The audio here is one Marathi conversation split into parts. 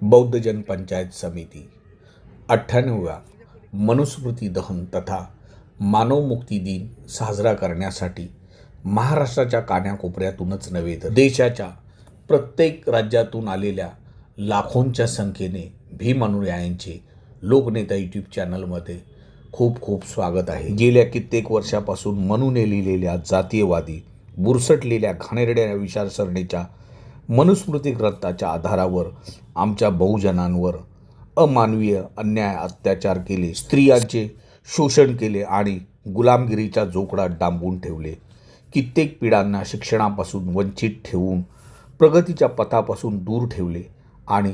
बौद्धजन पंचायत समिती 98व्या मनुस्मृती दहन तथा मानवमुक्ती दिन साजरा करण्यासाठी महाराष्ट्राच्या कानाकोपऱ्यातूनच नव्हे तर देशाच्या प्रत्येक राज्यातून आलेल्या लाखोंच्या संख्येने भीम अनुयायांचे लोकनेता यूट्यूब चॅनलमध्ये खूप खूप स्वागत आहे। गेल्या कित्येक वर्षापासून मनूने लिहिलेल्या जातीयवादी बुरसटलेल्या घाणेरड्या विचारसरणीच्या मनुस्मृती ग्रंथाच्या आधारावर आमच्या बहुजनांवर अमानवीय अन्याय अत्याचार केले, स्त्रियांचे शोषण केले आणि गुलामगिरीच्या जोखडात डांबून ठेवले। कित्येक पिढ्यांना शिक्षणापासून वंचित ठेवून प्रगतीच्या पथापासून दूर ठेवले आणि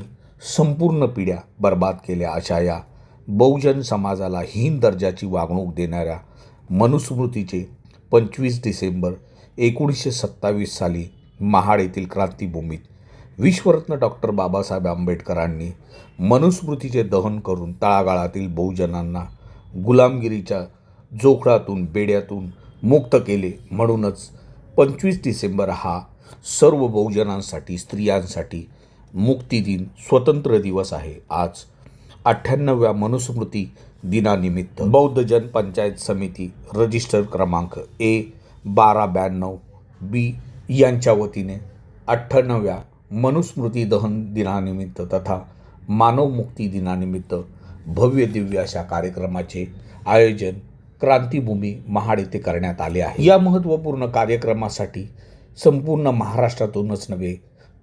संपूर्ण पिढ्या बर्बाद केल्या। अशा या बहुजन समाजाला हीन दर्जाची वागणूक देणाऱ्या मनुस्मृतीचे 25 डिसेंबर 1927 साली महाड येथील क्रांतीभूमीत विश्वरत्न डॉक्टर बाबासाहेब आंबेडकरांनी मनुस्मृतीचे दहन करून तळागाळातील बहुजनांना गुलामगिरीच्या जोखडातून बेड्यातून मुक्त केले। म्हणूनच 25 डिसेंबर हा सर्व बहुजनांसाठी, स्त्रियांसाठी मुक्ती दिन, स्वतंत्र दिवस आहे। आज 98व्या मनुस्मृती दिनानिमित्त बौद्धजन पंचायत समिती रजिस्टर क्रमांक A1292B यांच्या वतीने 98व्या मनुस्मृती दहन दिनानिमित्त तथा मानवमुक्ती दिनानिमित्त भव्य दिव्य अशा कार्यक्रमाचे आयोजन क्रांतीभूमी महाड येथे करण्यात आले आहे। या महत्त्वपूर्ण कार्यक्रमासाठी संपूर्ण महाराष्ट्रातूनच नव्हे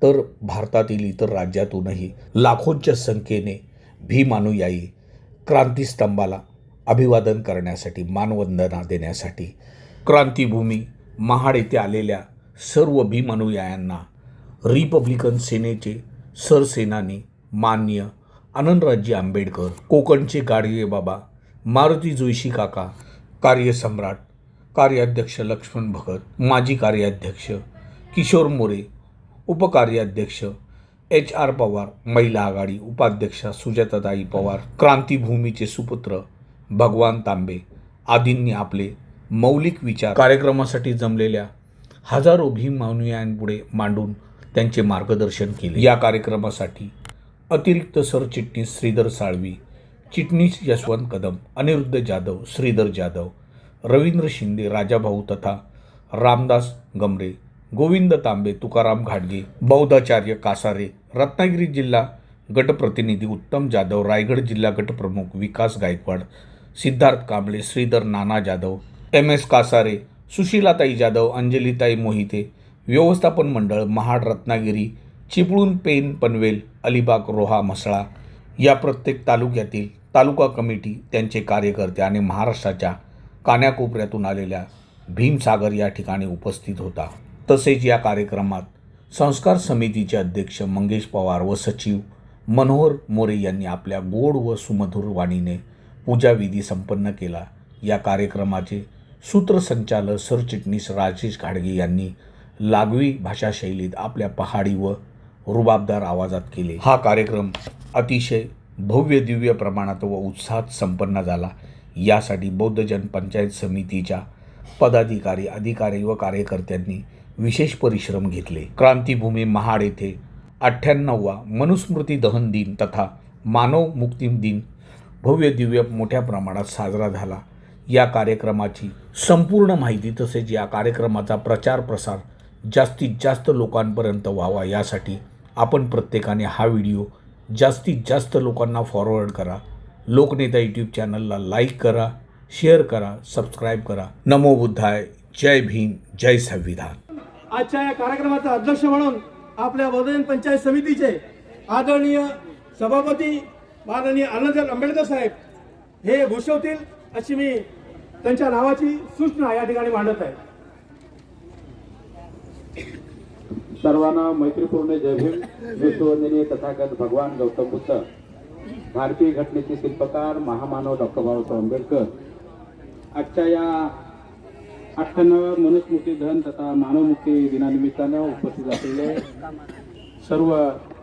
तर भारतातील इतर राज्यातूनही लाखोंच्या संख्येने भीम अनुयायी क्रांतीस्तंभाला अभिवादन करण्यासाठी, मानवंदना देण्यासाठी क्रांतीभूमी महाड येथे आलेल्या सर्व भीम अनुयायांना रिपब्लिकन सेनेचे सरसेनानी माननीय आनंदरावजी आंबेडकर, कोकणचे गाडगे बाबा, मारुती जोशी काका, कार्यसम्राट, कार्याध्यक्ष लक्ष्मण भगत, माजी कार्याध्यक्ष किशोर मोरे, उपकार्याध्यक्ष HR पवार, महिला आघाडी उपाध्यक्षा सुजाताताई पवार, क्रांतीभूमीचे सुपुत्र भगवान तांबे आदींनी आपले मौलिक विचार कार्यक्रमासाठी जमलेल्या हजारो भीम अनुयायांपुढे मांडून त्यांचे मार्गदर्शन केले। या कार्यक्रमासाठी अतिरिक्त सरचिटणीस श्रीधर साळवी, चिटणीस यशवंत कदम, अनिरुद्ध जाधव, श्रीधर जाधव, रवींद्र शिंदे, राजाभाऊ तथा रामदास गमरे, गोविंद तांबे, तुकाराम घाटगे, बौद्धाचार्य कासारे, रत्नागिरी जिल्हा गटप्रतिनिधी उत्तम जाधव, रायगड जिल्हा गटप्रमुख विकास गायकवाड, सिद्धार्थ कांबळे, श्रीधर नाना जाधव, MS कासारे, सुशीलाताई जाधव, अंजलीताई मोहिते, व्यवस्थापन मंडळ महाड, रत्नागिरी, चिपळूण, पेन, पनवेल, अलिबाग, रोहा, म्हसळा या प्रत्येक तालुक्यातील तालुका कमिटी, त्यांचे कार्यकर्ते आणि महाराष्ट्राच्या कानाकोपऱ्यातून आलेल्या भीमसागर या ठिकाणी उपस्थित होता। तसेच या कार्यक्रमात संस्कार समितीचे अध्यक्ष मंगेश पवार व सचिव मनोहर मोरे यांनी आपल्या गोड व सुमधुर वाणीने पूजाविधी संपन्न केला। या कार्यक्रमाचे सूत्रसंचालक सरचिटणीस राजेश घाटगे यांनी लागवी भाषाशैलीत आपल्या पहाडी व रुबाबदार आवाजात केले। हा कार्यक्रम अतिशय भव्य दिव्य प्रमाणात व उत्साहात संपन्न झाला। यासाठी बौद्धजन पंचायत समितीच्या पदाधिकारी, अधिकारी व कार्यकर्त्यांनी विशेष परिश्रम घेतले। क्रांतीभूमी महाड येथे 98वा मनुस्मृती दहन दिन तथा मानव मुक्ती दिन भव्य दिव्य मोठ्या प्रमाणात साजरा झाला। या कार्यक्रमाची संपूर्ण माहिती तसेच या कार्यक्रमाचा प्रचार प्रसार जास्तीत जास्त लोकांपर्यंत व्हावा यासाठी आपण प्रत्येकाने हा व्हिडिओ जास्तीत जास्त लोकांना फॉरवर्ड करा। लोकनेता यूट्यूब चॅनलला लाईक करा, शेअर करा, सबस्क्राईब करा। नमो बुद्धाय, जय भीम, जय संविधान। आजच्या या कार्यक्रमाचा अध्यक्ष म्हणून आपल्या बौद्धजन पंचायत समितीचे आदरणीय सभापती माननीय आनंदराव आंबेडकर साहेब हे घोषवतील अशी मी त्यांच्या नावाची सूचना या ठिकाणी मांडत आहे। सर्वांना मैत्रीपूर्ण जय भीम। विश्ववंदनीय तथागत भगवान गौतम बुद्ध, भारतीय घटनेचे शिल्पकार महामानव डॉक्टर बाबासाहेब आंबेडकर आजच्या या 98व्या मनुस्मृती दहन तथा मानवमुक्ती दिनानिमित्तानं उपस्थित असलेले सर्व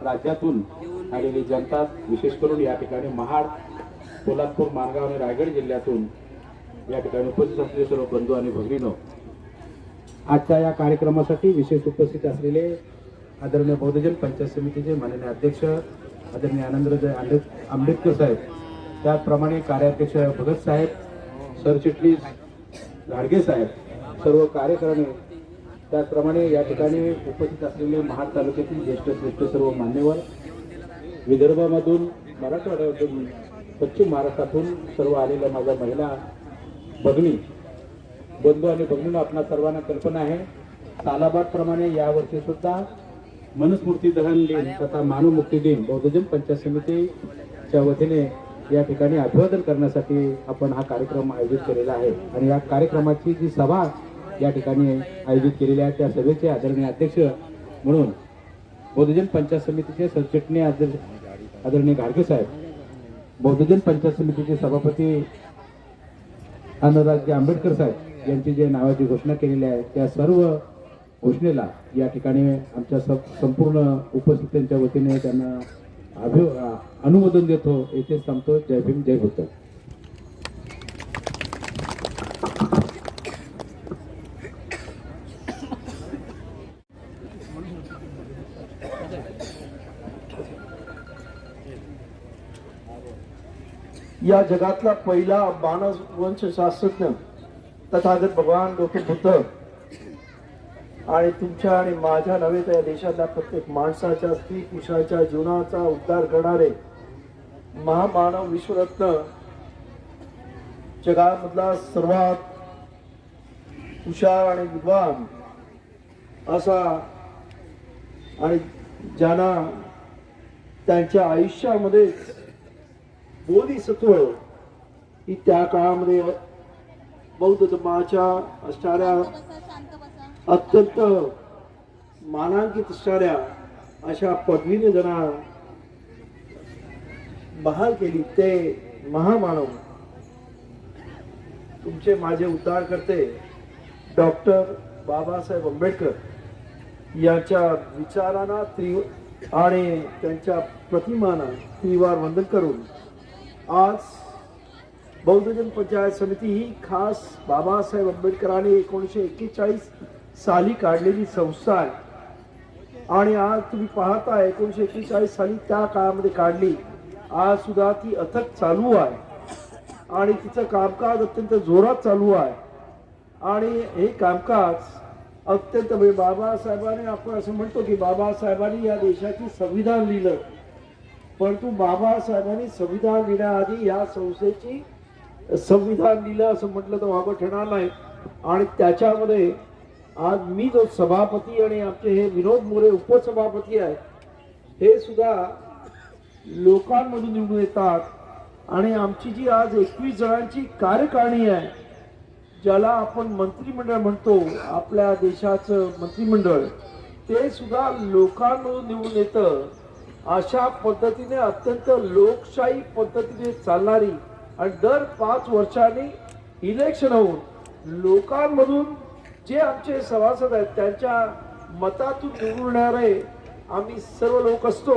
राज्यातून आलेली जनता, विशेष करून या ठिकाणी महाड, कोल्हापूर, माणगाव आणि रायगड जिल्ह्यातून या ठिकाणी उपस्थित असलेले सर्व बंधू आणि भगिनींनो, आजच्या या कार्यक्रमासाठी विशेष उपस्थित असलेले आदरणीय बौद्धजन पंचायत समितीचे माननीय अध्यक्ष आदरणीय आनंदराज आंबेडकर साहेब, त्याचप्रमाणे कार्याध्यक्ष भगत साहेब, सरचिटणीस घाडगे साहेब, सर्व कार्यकर्ते, त्याचप्रमाणे या ठिकाणी उपस्थित असलेले महाड तालुक्यातील ज्येष्ठ श्रेष्ठ सर्व मान्यवर, विदर्भामधून, मराठवाड्यातून, पश्चिम महाराष्ट्रातून सर्व आलेल्या माझ्या महिला भगिनी, बंधू आणि भगिनींना आपणा सर्वांना कल्पना आहे, सालाबाद प्रमाणे यावर्षी सुद्धा मनुस्मृती दहन दिन तथा मानव मुक्ती दिन बौद्धजन पंचायत समितीच्या वतीने या ठिकाणी अभिवादन करण्यासाठी आपण हा कार्यक्रम आयोजित केलेला आहे. आणि या कार्यक्रमाची जी सभा या ठिकाणी आयोजित केलेली आहे, त्या सभेचे आदरणीय अध्यक्ष म्हणून बौद्धजन पंचायत समितीचे सरचिटणीस आदरणीय घाडगे साहेब, बौद्धजन पंचायत समितीचे सभापती आनंदराज आंबेडकर साहेब यांची जे नावाची घोषणा केलेली आहे, त्या सर्व घोषणेला या ठिकाणी आमच्या संपूर्ण उपस्थितांच्या वतीने त्यांना अनुमोदन देतो. येथेच थांबतो. जय भीम, जय बुद्ध. या जगातला पहिला मानववंश शास्त्रज्ञ तथागत भगवान गौतम बुद्ध आणि तुमच्या आणि माझ्या नव्हे तर या देशातल्या प्रत्येक माणसाच्या, स्त्री पुरुषाच्या जीवनाचा उद्धार करणारे महामानव विश्वरत्न, जगामधला सर्वात हुशार आणि विद्वान असा, आणि ज्यांना त्यांच्या आयुष्यामध्ये बोधिसत्व ही त्या काळामध्ये बौद्ध धर्माच्या असणाऱ्या अत्यंत मानांकित असणाऱ्या अशा पदवीने ज्यांना बहाल केली, ते महामानव तुमचे माझे उद्धार करते डॉक्टर बाबासाहेब आंबेडकर यांच्या विचारांना आणि त्यांच्या प्रतिमांना त्रिवार वंदन करून आज बौद्धजन पंचायत समिती ही खास बाबासाहेब आंबेडकरांनी 1941 साली काढलेली संस्था आहे. आणि आज तुम्ही पाहता 1941 साली त्या काळामध्ये काढली, आज सुद्धा ती अथक चालू आहे आणि तिचं कामकाज अत्यंत जोरात चालू आहे. आणि हे कामकाज अत्यंत बाबासाहेबांनी, आपण असं म्हणतो की बाबासाहेबांनी या देशाची संविधान लिहिलं, परंतु बाबासाहेबांनी संविधान लिहिण्याआधी या संस्थेची संविधान लिहिलं असं म्हटलं तर वावं ठरणार नाही. आणि त्याच्यामध्ये आज मी जो सभापती आणि आमचे हे विनोद मोरे उपसभापती आहेत, हे सुद्धा लोकांमधून निवडून येतात. आणि आमची जी आज 21 जणांची कार्यकारिणी आहे, ज्याला आपण मंत्रिमंडळ म्हणतो, आपल्या देशाचं मंत्रिमंडळ, ते सुद्धा लोकांमधून निवडून येतं. अशा पद्धतीने अत्यंत लोकशाही पद्धतीने चालणारी आणि दर 5 वर्षांनी इलेक्शन होऊन लोकांमधून जे आमचे सभासद आहेत त्यांच्या मतातून निवडून येणारे आम्ही सर्व लोक असतो.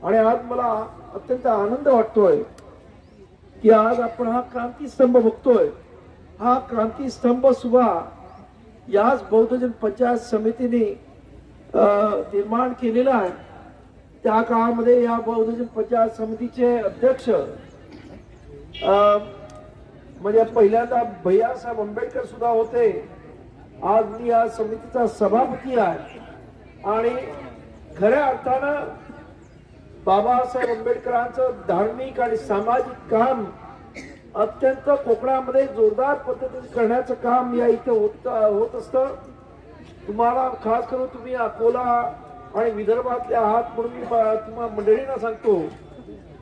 आणि आज मला अत्यंत आनंद वाटतोय की आज आपण हा क्रांतीस्तंभ बघतोय. हा क्रांतीस्तंभ सुद्धा याच बौद्धजन पंचायत समितीने निर्माण केलेला आहे. त्या काळामध्ये या बौद्धजन पंचायत समितीचे अध्यक्ष म्हणजे पहिल्यांदा भैयासाहेब आंबेडकर सुद्धा होते. आज मी या समितीचा सभापती आहे. आणि खऱ्या अर्थानं बाबासाहेब आंबेडकरांचं धार्मिक आणि सामाजिक काम अत्यंत कोकणामध्ये जोरदार पद्धतीने करण्याचं काम या इथे होत असतं. तुम्हाला खास करून तुम्ही अकोला आणि विदर्भातले आहात म्हणून मी तुम्हाला मंडळींना सांगतो,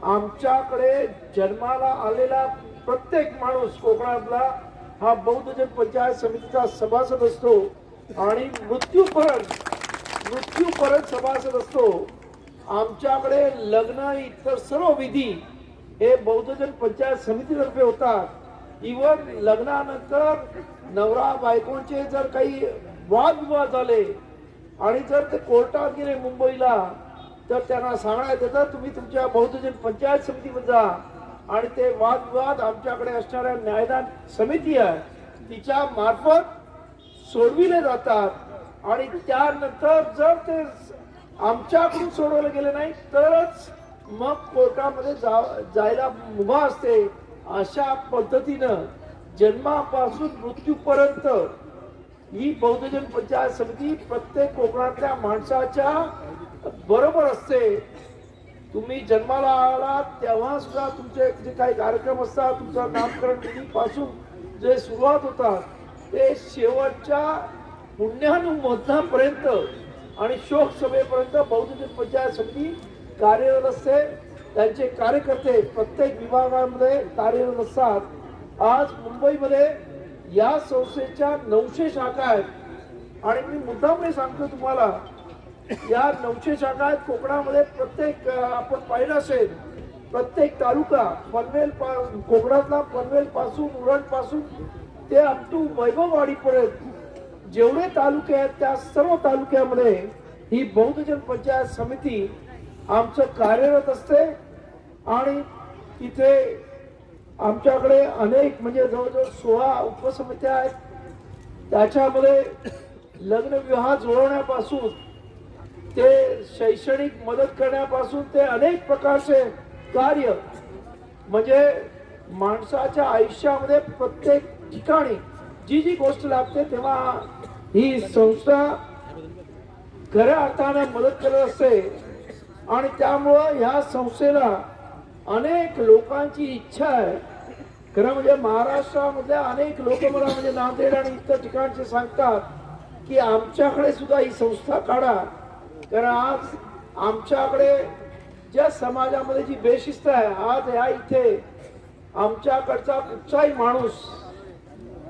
आमच्याकडे जन्माला आलेला प्रत्येक माणूस कोकणातला हा बौद्धजन पंचायत समितीचा सभासद असतो आणि मृत्यूपर्यंत सभासद असतो. आमच्याकडे लग्न इतर सर्व विधी हे बौद्धजन पंचायत समितीतर्फे होतात. इव्हन लग्नानंतर नवरा बायकोंचे जर काही वादविवाद झाले आणि जर ते कोर्टात गेले मुंबईला, तर त्यांना सांगण्यात येतं तुम्ही तुमच्या बौद्धजन पंचायत समितीमध्ये जा आणि ते वादविवाद आमच्याकडे असणाऱ्या न्यायदान समिती आहे तिच्या मार्फत सोडविले जातात. आणि त्यानंतर जर ते आमच्याकडून सोडवले गेले नाही तरच मग कोर्टामध्ये जायला मुभा असते. अशा पद्धतीनं जन्मापासून मृत्यूपर्यंत ही बौद्धजन पंचायत समिती प्रत्येक कोकणातल्या माणसाच्या बरोबर असते. तुम्ही जन्माला आलात तेव्हा सुद्धा तुमचे जे काही कार्यक्रम असतात, तुमचं नामकरण विधीपासून जे सुरुवात होतात ते शेवटच्या पुण्यानुमोदनापर्यंत आणि शोक सभेपर्यंत बौद्धजन पंचायत समिती कार्यरत असते. त्यांचे कार्यकर्ते प्रत्येक विभागामध्ये कार्यरत असतात. आज मुंबईमध्ये या संस्थेच्या 900 शाखा आहेत आणि मी मुद्दाम सांगतो तुम्हाला, या 900 शाखा आहेत कोकणामध्ये. प्रत्येक आपण पाहिलं असेल प्रत्येक तालुका पनवेल कोकणातला पनवेल पासून उरण पासून ते अप टू वैभववाडीपर्यंत जेवढे तालुके आहेत त्या सर्व तालुक्यामध्ये ही बौद्धजन पंचायत समिती आमचं कार्यरत असते. आणि तिथे आमच्याकडे अनेक म्हणजे जवळजवळ 16 उपसमित्या आहेत. त्याच्यामध्ये लग्न विवाह जुळवण्यापासून ते शैक्षणिक मदत करण्यापासून ते अनेक प्रकारचे कार्य म्हणजे माणसाच्या आयुष्यामध्ये प्रत्येक ठिकाणी जी जी गोष्ट लागते तेव्हा ही संस्था खऱ्या अर्थाने मदत करत असते. आणि त्यामुळं ह्या संस्थेला अनेक लोकांची इच्छा आहे. खरं म्हणजे महाराष्ट्रामधल्या अनेक लोक मला म्हणजे नांदेड आणि इतर ठिकाणचे सांगतात की आमच्याकडे सुद्धा ही संस्था काढा. कारण आज आमच्याकडे ज्या समाजामध्ये जी बेशिस्त आहे, आज या इथे आमच्याकडचा कुठचाही माणूस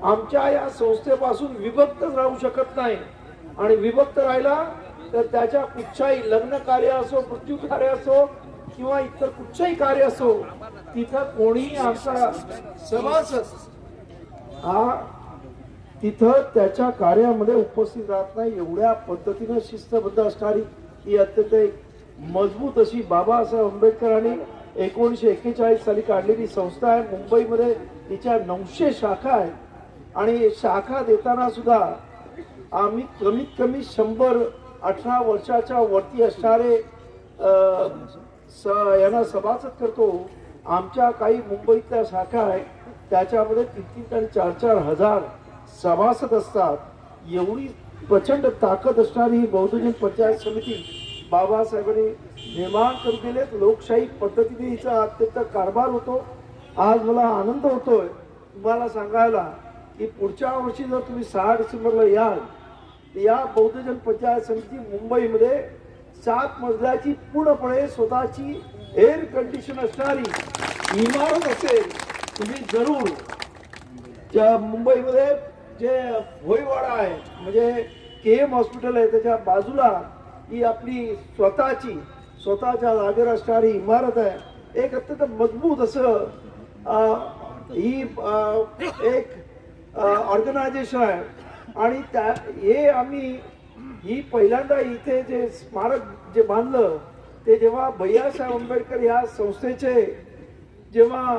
आमच्या या संस्थेपासून विभक्त राहू शकत नाही. आणि विभक्त राहिला तर त्याच्या कुठच्याही लग्न कार्य असो, मृत्यू कार्य असो किंवा इतर कुठचंही कार्य असो, तिथं कोणीही आमचा सभासद हा तिथं त्याच्या कार्यामध्ये उपस्थित राहत नाही. एवढ्या पद्धतीनं शिस्तबद्ध असणारी ही अत्यंत एक मजबूत अशी बाबासाहेब आंबेडकरांनी 1941 साली काढलेली संस्था आहे. मुंबईमध्ये तिच्या 900 शाखा आहेत. आणि शाखा देताना सुद्धा आम्ही कमीत कमी 118 वर्षाच्या वरती असणारे यांना सभासद करतो. आमच्या काही मुंबईतल्या शाखा आहेत त्याच्यामध्ये 3-3 आणि 4-4 हजार सभासद असतात. एवढी प्रचंड ताकद असणारी ही बौद्धजन पंचायत समिती बाबासाहेबांनी निर्माण करून दिलेत. लोकशाही पद्धतीने हिचा अत्यंत कारभार होतो. आज मला आनंद होतोय तुम्हाला सांगायला की पुढच्या वर्षी जर तुम्ही 6 डिसेंबरला याल, या बौद्धजन पंचायत समिती मुंबईमध्ये 7 मजल्याची पूर्णपणे स्वतःची एअर कंडिशन असणारी इमारत असेल. तुम्ही जरूर त्या मुंबईमध्ये जे भोईवाडा आहे म्हणजे KM हॉस्पिटल आहे त्याच्या बाजूला ही आपली स्वतःच्या जागेवर असणारी इमारत आहे. एक अत्यंत मजबूत असं ही एक ऑर्गनायझेशन आहे. आणि हे आम्ही ही पहिल्यांदा इथे जे स्मारक जे बांधलं ते जेव्हा भैयासाहेब आंबेडकर या संस्थेचे जेव्हा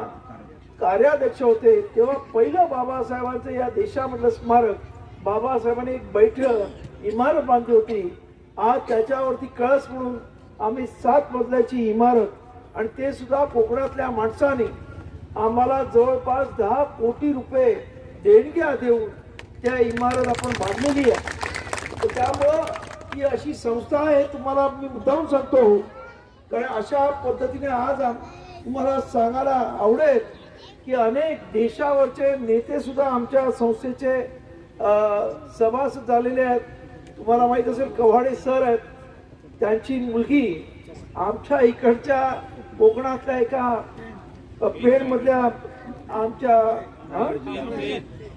कार्याध्यक्ष होते तेव्हा पहिलं बाबासाहेबांचं या देशामधलं स्मारक बाबासाहेबांनी एक बैठक इमारत बांधली होती. आज त्याच्यावरती कळस म्हणून आम्ही 7 मजल्याची इमारत आणि ते सुद्धा कोकणातल्या माणसाने आम्हाला जवळपास 10 कोटी रुपये देणग्या देऊन त्या इमारत आपण बांधलेली आहे. त्यामुळं ही अशी संस्था आहे. तुम्हाला मी मुद्दाम सांगतो कारण अशा पद्धतीने आज तुम्हाला सांगायला आवडेल की अनेक देशावरचे नेते सुद्धा आमच्या संस्थेचे सभासद झालेले आहेत. तुम्हाला माहित असेल कव्हाडे सर आहेत, त्यांची मुलगी आमच्या इकडच्या कोकणातल्या एका पेणमधल्या आमच्या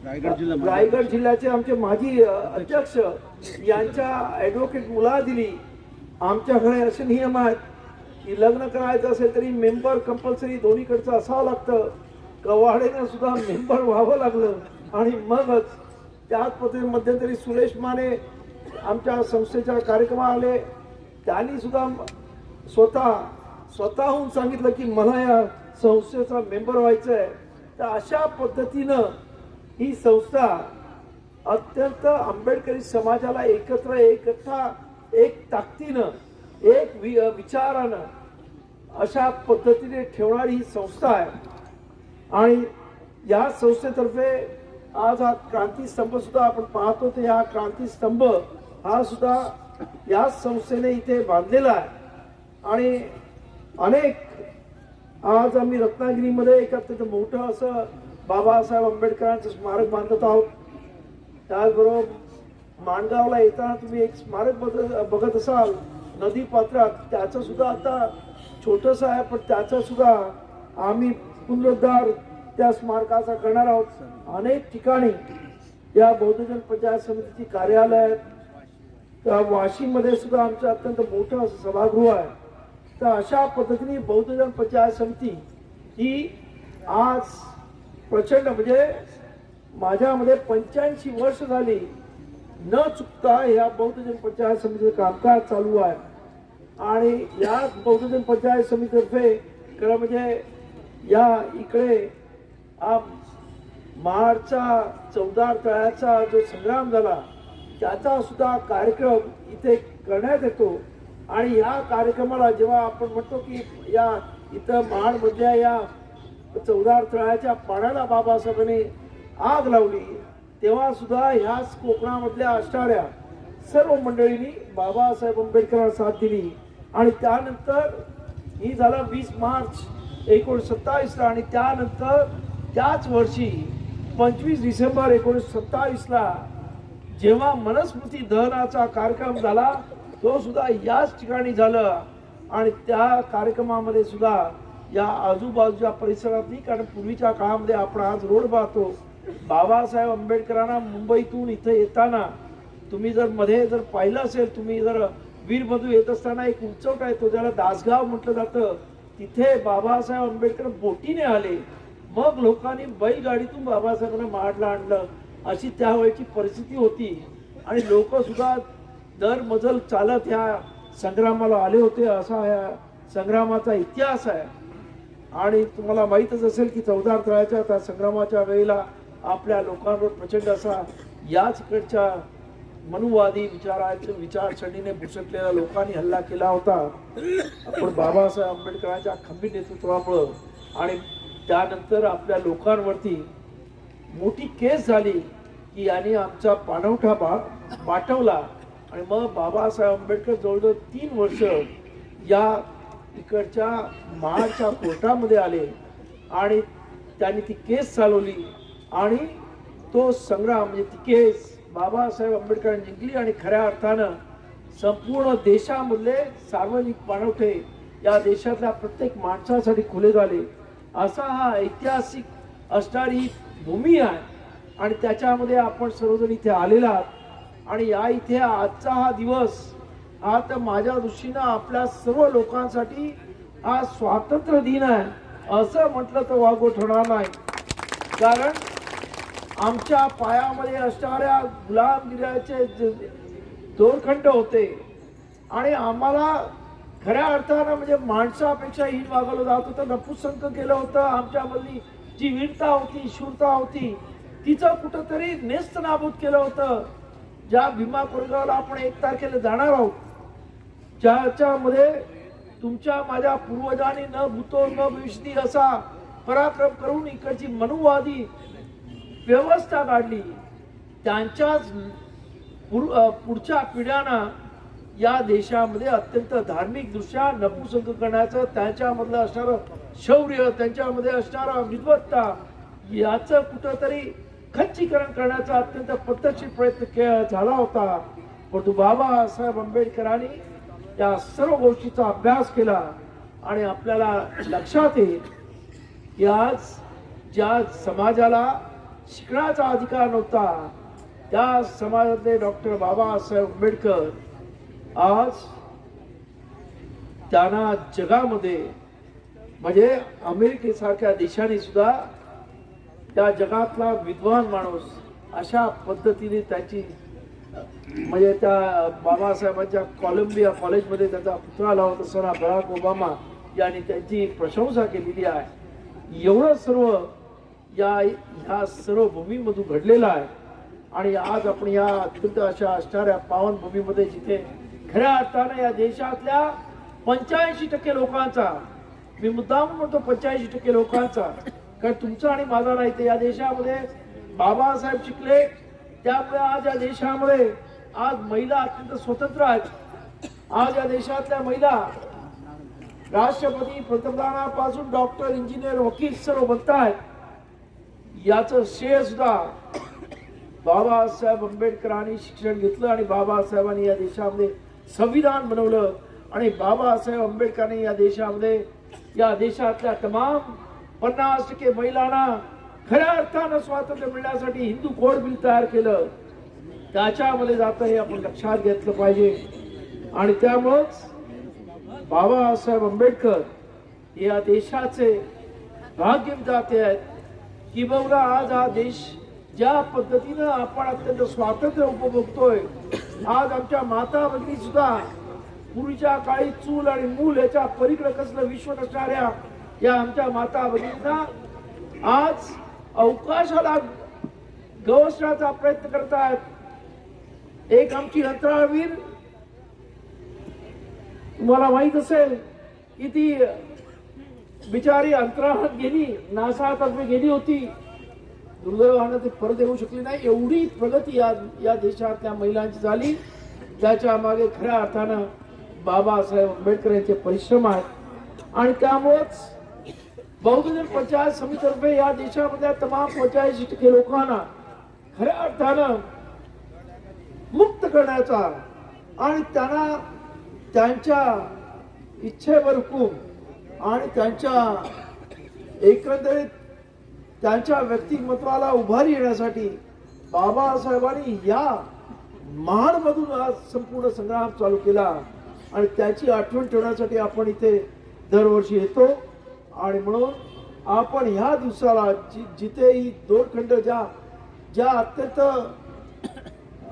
रायगड जिल्ह्याचे आमचे माजी अध्यक्ष यांच्या ॲडव्होकेट मुला दिली. आमच्याकडे असे नियम आहेत की लग्न करायचं असेल तरी मेंबर कंपल्सरी दोन्हीकडचं असावं लागतं. कव्हाडेनं सुद्धा मेंबर व्हावं लागलं आणि मगच त्याच पद्धतीने मध्यंतरी सुरेश माने आमच्या संस्थेच्या कार्यक्रमात आले. त्यांनी सुद्धा स्वतःहून सांगितलं की मला या संस्थेचा मेंबर व्हायचं आहे. तर अशा पद्धतीनं ही संस्था अत्यंत आंबेडकरी समाजाला एकत्र एक ताकदीनं एक विचारानं अशा पद्धतीने ठेवणारी ही संस्था आहे. आणि या संस्थेतर्फे आज हा क्रांतीस्तंभ सुद्धा आपण पाहतो. तर हा क्रांतीस्तंभ हा सुद्धा या संस्थेने इथे बांधलेला आहे. आणि अनेक आज आम्ही रत्नागिरीमध्ये एक अत्यंत मोठं असं बाबासाहेब आंबेडकरांचं स्मारक बांधत आहोत. त्याचबरोबर माणगावला येताना तुम्ही एक स्मारक बघत असाल नदी पात्रात, त्याचं सुद्धा आता छोटंसं आहे, पण त्याचा सुद्धा आम्ही पुनरुद्धार त्या स्मारकाचा करणार आहोत. अनेक ठिकाणी या बौद्धजन पंचायत समितीची कार्यालय आहेत. त्या वाशीमध्ये सुद्धा आमचं अत्यंत मोठं असं सभागृह आहे. तर अशा पद्धतीने बौद्धजन पंचायत समिती ही आज प्रचंड म्हणजे माझ्यामध्ये 85 वर्ष झाली न चुकता या बौद्धजन पंचायत समितीचं कामकाज चालू आहे. आणि या बौद्धजन पंचायत समितीतर्फे खरं म्हणजे या इकडे महाडचा चौदार तळ्याचा जो संग्राम झाला त्याचा सुद्धा कार्यक्रम इथे करण्यात येतो. आणि या कार्यक्रमाला जेव्हा आपण म्हणतो की या इथं महाडमधल्या या चौदार तळ्याच्या पाण्याला बाबासाहेबांनी आग लावली, तेव्हा सुद्धा ह्याच कोकणामधल्या असणाऱ्या सर्व मंडळींनी बाबासाहेब आंबेडकरांना साथ दिली. आणि त्यानंतर ही झालं 20 मार्च 1927ला. आणि त्यानंतर त्याच वर्षी 25 डिसेंबर 1927ला जेव्हा मनुस्मृती दहनाचा कार्यक्रम झाला तो सुद्धा याच ठिकाणी झालं. आणि त्या कार्यक्रमामध्ये सुद्धा या आजूबाजूच्या परिसरातली, कारण पूर्वीच्या काळामध्ये आपण आज रोड पाहतो, बाबासाहेब आंबेडकरांना मुंबईतून इथं येताना तुम्ही जर मध्ये जर पाहिलं असेल, तुम्ही जर वीरमधून येत असताना एक उंचवटा आहे तो ज्याला दासगाव म्हटलं जातं, तिथे बाबासाहेब आंबेडकर बोटीने आले. मग लोकांनी बैलगाडीतून बाबासाहेबांना महाडला आणलं. अशी त्यावेळची परिस्थिती होती. आणि लोक सुद्धा दर मजल चालत ह्या संग्रामाला आले होते. असा ह्या संग्रामाचा इतिहास आहे. आणि तुम्हाला माहीतच असेल की चौदार तळ्याच्या त्या संग्रामाच्या वेळेला आपल्या लोकांवर प्रचंड असा याच इकडच्या मनुवादी विचारसरणीने भुसटलेल्या लोकांनी हल्ला केला होता. पण बाबासाहेब आंबेडकरांच्या खंबीर नेतृत्वामुळं आणि त्यानंतर आपल्या लोकांवरती मोठी केस झाली की यांनी आमचा पाणवठा पाठवला. आणि मग बाबासाहेब आंबेडकर जवळजवळ 3 वर्ष या इकडच्या महाडच्या कोर्टामध्ये आले आणि त्यांनी ती केस चालवली. आणि तो संग्राम म्हणजे ती केस बाबासाहेब आंबेडकरांनी जिंकली. आणि खऱ्या अर्थानं संपूर्ण देशामधले सार्वजनिक पाणवठे या देशातल्या प्रत्येक माणसासाठी खुले झाले. असा हा ऐतिहासिक असणारी भूमी आहे. आणि त्याच्यामध्ये आपण सर्वजण इथे आलेला आहात. आणि या इथे आजचा हा दिवस हा तर माझ्या दृष्टीनं आपल्या सर्व लोकांसाठी हा स्वातंत्र्य दिन आहे असं म्हटलं तर वागोट होणार नाही. कारण आमच्या पायामध्ये असणाऱ्या गुलामगिरीचे दोरखंड होते. आणि आम्हाला खऱ्या अर्थानं म्हणजे माणसापेक्षा हीन वागवलं जात होतं, नपुसंक केलं होतं. आमच्यामधली जी वीरता होती, शूरता होती, तिचं कुठंतरी नेस्त नाबूद केलं होतं. ज्या भीमा कोरेगावला आपण 1 तारखेला जाणार आहोत, ज्याच्यामध्ये तुमच्या माझ्या पूर्वजांनी न भूतो न भविष्यती असा पराक्रम करून इकडची मनुवादी व्यवस्था काढली, त्यांच्याच पुढच्या पिढ्यांना या देशामध्ये अत्यंत धार्मिक दृष्ट्या नपुसंक करण्याचं, त्यांच्यामधलं असणारं शौर्य, त्यांच्यामध्ये असणारा विद्वत्ता याचं कुठंतरी खच्चीकरण करण्याचा अत्यंत प्रत्यक्ष प्रयत्न झाला होता. परंतु बाबासाहेब आंबेडकरांनी या सर्व गोष्टीचा अभ्यास केला. आणि आपल्याला लक्षात येईल की आज ज्या समाजाला शिकण्याचा अधिकार नव्हता त्या समाजातले डॉक्टर बाबासाहेब आंबेडकर आज त्यांना जगामध्ये म्हणजे अमेरिकेसारख्या देशाने सुद्धा त्या जगातला विद्वान माणूस अशा पद्धतीने त्याची म्हणजे त्या बाबासाहेबांच्या कोलंबिया कॉलेजमध्ये त्याचा पुतळा लावत असताना बराक ओबामा यांनी त्यांची प्रशंसा केलेली आहे. एवढं सर्व ह्या सर्व भूमीमधून घडलेलं आहे. आणि आज आपण या अत्यंत अशा असणाऱ्या पावन भूमीमध्ये जिथे खऱ्या अर्थानं या देशातल्या 85% लोकांचा मी मुद्दाम म्हणतो 85% लोकांचा, कारण तुमचा आणि माझा नाही, तर या देशामध्ये बाबासाहेब शिकले, त्यामुळे आज या देशामध्ये आज महिला अत्यंत स्वतंत्र आहेत. आज या देशातल्या महिला राष्ट्रपती, पंतप्रधानापासून डॉक्टर, इंजिनियर, वकील सर्व बनत आहेत. याचं श्रेय सुद्धा बाबासाहेब आंबेडकरांनी शिक्षण घेतलं आणि बाबासाहेबांनी या देशामध्ये संविधान बनवलं आणि बाबासाहेब आंबेडकरांनी या देशामध्ये या देशातल्या तमाम 50% महिलांना खऱ्या अर्थानं स्वातंत्र्य मिळण्यासाठी हिंदू कोड बिल तयार केलं. त्याच्यामध्ये जातं हे आपण लक्षात घेतलं पाहिजे. आणि त्यामुळंच बाबासाहेब आंबेडकर या देशाचे भाग्य विधाते आहेत की बघा आज हा देश ज्या पद्धतीनं आपण अत्यंत स्वातंत्र्य उपभोगतोय. आज आमच्या माता भगिनी सुद्धा पूर्वीच्या काळी चूल आणि मूल याच्या पलीकडे कसलं विश्व नसणाऱ्या या आमच्या माता भगिनींना आज अवकाशाला गवसण्याचा प्रयत्न करतायत. एक आमची अंतराळवीर तुम्हाला माहित असेल की ती बिचारी अंतराळात गेली, नासातर्फे गेली होती. दुर्दैवानं ती परत येऊ शकली नाही. एवढी प्रगती या देशातल्या महिलांची झाली, त्याच्या मागे खऱ्या अर्थानं बाबासाहेब आंबेडकर यांचे परिश्रम आहेत. आणि त्यामुळेच बहुजन पंचायत समितीतर्फे या देशामधल्या तमाम 85% लोकांना खऱ्या अर्थानं मुक्त करण्याचा आणि त्यांना त्यांच्या इच्छेवर हुकूम आणि त्यांच्या एकंदरीत त्यांच्या व्यक्तिमत्वाला उभारी येण्यासाठी बाबासाहेबांनी या महाडमधून हा संपूर्ण संग्राम चालू केला. आणि त्याची आठवण ठेवण्यासाठी आपण इथे दरवर्षी येतो. आणि म्हणून आपण ह्या दिवसाला जिथे ही दोरखंड ज्या अत्यंत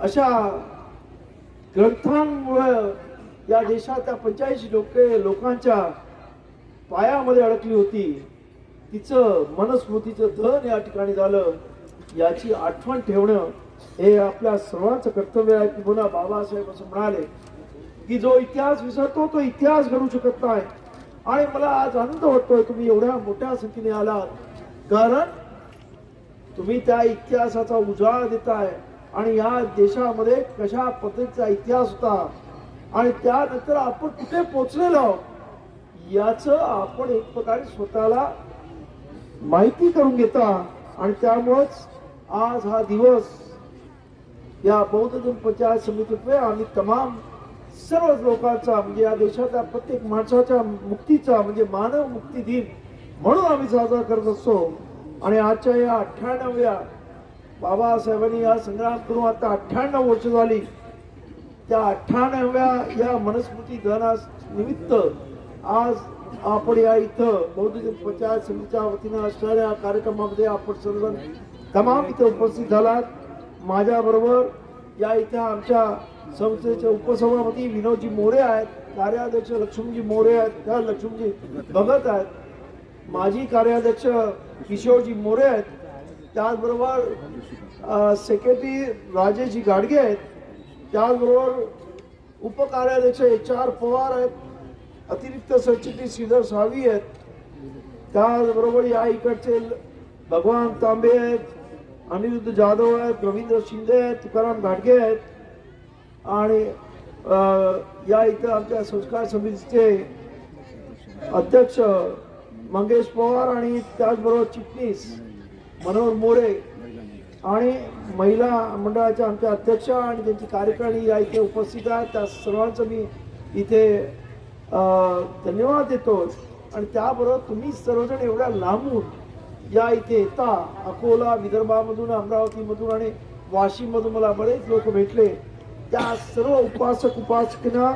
अशा ग्रंथांमुळे या देशातल्या 85 लोकांच्या पायामध्ये अडकली होती, तिचं मनस्मृतीचं धन या ठिकाणी झालं. याची आठवण ठेवणं हे आपल्या सर्वांचं कर्तव्य आहे. की पुन्हा बाबासाहेब असं म्हणाले की जो इतिहास विसरतो तो इतिहास घडू शकत नाही. आणि मला आज आनंद वाटतोय तुम्ही एवढ्या मोठ्या संख्येने आलात, कारण तुम्ही त्या इतिहासाचा उजाळा देताय आणि या देशामध्ये कशा पद्धतीचा इतिहास होता आणि त्यानंतर आपण कुठे पोहोचलेलो आहोत याचं आपण एक प्रकारे स्वतःला माहिती करून घेता. आणि त्यामुळेच आज हा दिवस या बहुजन पंचायत समितीतर्फे आम्ही तमाम सर्व लोकांचा म्हणजे या देशातल्या प्रत्येक माणसाच्या मुक्तीचा म्हणजे मानव मुक्ती दिन म्हणून आम्ही साजरा करत असतो. आणि आजच्या या 98व्या बाबासाहेबांनी या संग्राम करून आता 98 वर्ष झाली. त्या 98व्या या मनस्मृती दिनास निमित्त आज आपण या इथं बहुजन पंचायत समितीच्या वतीनं असणाऱ्या कार्यक्रमामध्ये आपण सर्वजण तमाम इथं उपस्थित झालात. माझ्या बरोबर या इथं आमच्या संस्थेचे उपसभापती विनोदजी मोरे आहेत, कार्याध्यक्ष लक्ष्मणजी मोरे आहेत, त्या लक्ष्मणजी भगत आहेत, माजी कार्याध्यक्ष किशोरजी मोरे आहेत, त्याचबरोबर सेक्रेटरी राजेशजी गाडगे आहेत, त्याचबरोबर उपकार्याध्यक्ष HR पवार आहेत, अतिरिक्त सरचिटणीस श्रीधर साळवी आहेत, त्याचबरोबर या इकडचे भगवान तांबे आहेत, अनिरुद्ध जाधव आहेत, रवींद्र शिंदे आहेत, तुकाराम घाटगे आहेत. आणि या इथं आमच्या संस्कार समितीचे अध्यक्ष मंगेश पवार आणि त्याचबरोबर चिटणीस मनोहर मोरे आणि महिला मंडळाच्या आमच्या अध्यक्षा आणि त्यांची कार्यकारिणी या इथे उपस्थित आहेत. त्या सर्वांचं मी इथे धन्यवाद देतो. आणि त्याबरोबर तुम्ही सर्वजण एवढ्या लांबून या इथे येता, अकोला, विदर्भामधून, अमरावतीमधून आणि वाशिममधून मला बरेच लोक भेटले. त्या सर्व उपासक उपासकांना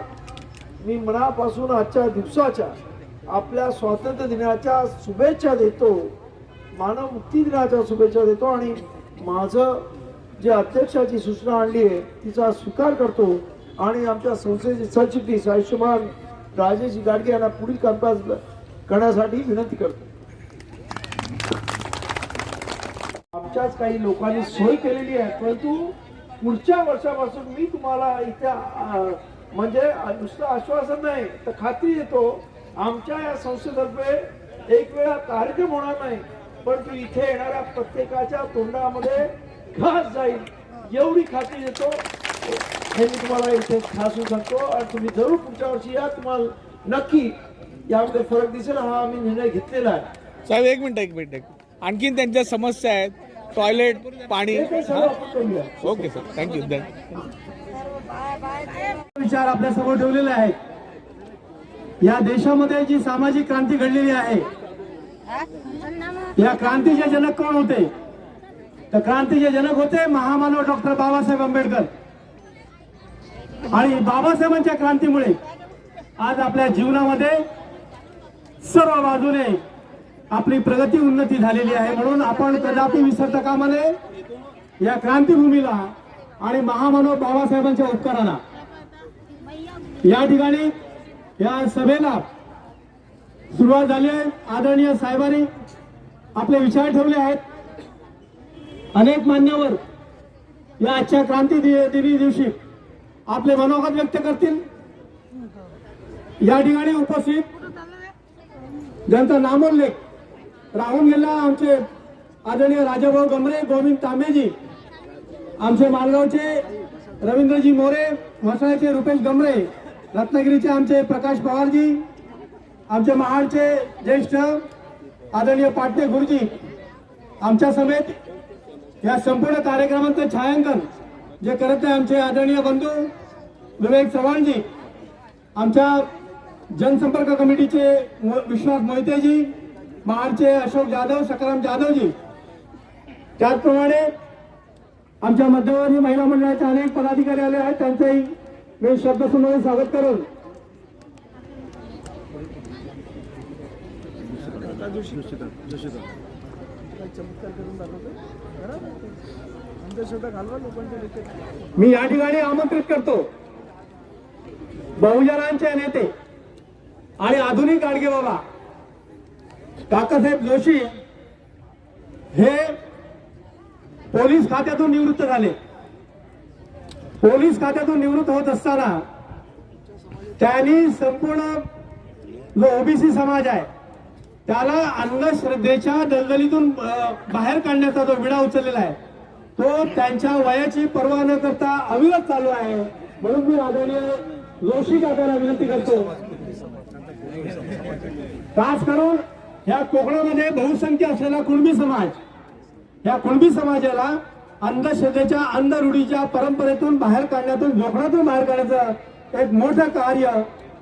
मी मनापासून आजच्या दिवसाच्या आपल्या स्वातंत्र्य दिनाच्या शुभेच्छा देतो, मानव मुक्ती दिनाच्या शुभेच्छा देतो. आणि माझं जे अध्यक्षाची सूचना आणली आहे तिचा स्वीकार करतो आणि आमच्या संस्थेचे सरचिटणीस आयुष्यमान राजेशजी गाडगे यांना पुढील कामकाज करण्यासाठी विनंती करतो. आमच्याच काही लोकांनी सोय केलेली आहे, परंतु पुढच्या वर्षापासून मी तुम्हाला इथे म्हणजे नुसतं आश्वासन नाही तर खात्री देतो आमच्या या संस्थेतर्फे एक वेळा कार्यक्रम होणार नाही, परंतु इथे येणाऱ्या प्रत्येकाच्या तोंडामध्ये घास जाईल एवढी खात्री देतो. हे मी तुम्हाला इथे खासून सांगतो आणि तुम्ही जरूर पुढच्या वर्षी या, तुम्हाला नक्की यामध्ये फरक दिसेल. हा आम्ही निर्णय घेतलेला आहे. साहेब एक मिनिट आणखीन त्यांच्या समस्या आहेत, टॉयलेट, पाणी. हे काही सगळं आपण करूया. Okay sir, thank you. विचार आपल्या समोर ठेवलेले आहेत. या देशामध्ये जी सामाजिक क्रांती घडलेली आहे, या क्रांतीचे जनक कोण होते? तर क्रांतीचे जनक होते महामानव डॉक्टर बाबासाहेब आंबेडकर. आणि बाबासाहेबांच्या क्रांतीमुळे आज आपल्या जीवनामध्ये सर्व बाजूने आपली प्रगती उन्नती झालेली आहे. म्हणून आपण कदापि विसरता कामा नये या क्रांतीभूमीला आणि महामानव बाबासाहेबांच्या उपकाराला. या ठिकाणी या सभेला सुरुवात झाली आहे. आदरणीय साहेबांनी आपले विचार ठेवले आहेत. अनेक मान्यवर या आजच्या क्रांती दिवशी आपले मनोगत व्यक्त करतील. या ठिकाणी उपस्थित ज्यांचा नामोल्लेख राहून गेला, आमचे आदरणीय राजाभाऊ गमरे, गोविंद तांबेजी, आमचे मालगावचे रवींद्रजी मोरे, म्हसळ्याचे रुपेश गमरे, रत्नागिरीचे आमचे प्रकाश पवारजी, आमचे महाडचे ज्येष्ठ आदरणीय पाटणे गुरुजी, आमच्या समेत या संपूर्ण कार्यक्रमाचं छायांकन जे करत आहे आमचे आदरणीय बंधू विवेक चव्हाणजी, आमच्या जनसंपर्क कमिटीचे विश्वास मोहितेजी, महाडचे अशोक जाधव, सकाराम जाधवजी, त्याचप्रमाणे आमच्या मध्यवर्ती महिला मंडळाचे अनेक पदाधिकारी आले आहेत. त्यांचंही मी शब्दसमोर स्वागत करून मी या ठिकाणी आमंत्रित करतो बहुजनांचे नेते आणि आधुनिक गाडगे बाबा काकासाहेब जोशी हे पोलीस खात्यातून निवृत्त झाले. पोलीस खात्यातून निवृत्त होत असताना त्यांनी संपूर्ण जो ओबीसी समाज आहे त्याला अंधश्रद्धेच्या दलदलीतून बाहेर काढण्याचा जो विडा उचललेला आहे तो त्यांच्या वयाची पर्वा न करता अविरत चालू आहे. म्हणून मी आदरणीय जोशी काकांना विनंती करतो, खास करून ह्या कोकणामध्ये बहुसंख्य असलेला कुणबी समाज, या कुणबी समाजाला अंधश्रद्धेच्या अंधरूढीच्या परंपरेतून बाहेर काढण्यातून, जोखडातून बाहेर काढण्याचं एक मोठं कार्य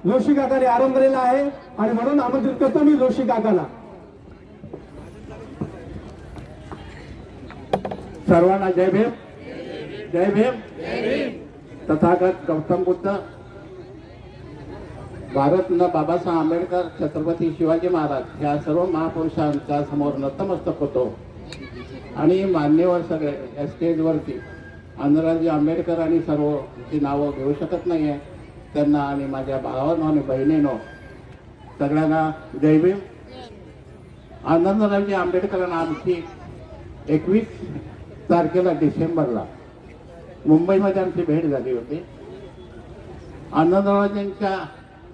जोशी काकाने आरंभ केलेला आहे. आणि म्हणून आमंत्रित करतो मी जोशी काकाला. सर्वांना जय भीम. जय भीम. तथागत गौतम बुद्ध, भारतरत्न बाबासाहेब आंबेडकर, छत्रपती शिवाजी महाराज या सर्व महापुरुषांच्या समोर नतमस्तक होतो. आणि मान्यवर सगळे या स्टेजवरती आनंदरावजी आंबेडकर आणि सर्वची नावं घेऊ शकत नाही आहे, त्यांना आणि माझ्या भावांनो आणि बहिणींनो सगळ्यांना जय भीम. आनंदरावजी आंबेडकरांना आमची 21 तारखेला डिसेंबरला मुंबईमध्ये आमची भेट झाली होती. आनंदरावजींच्या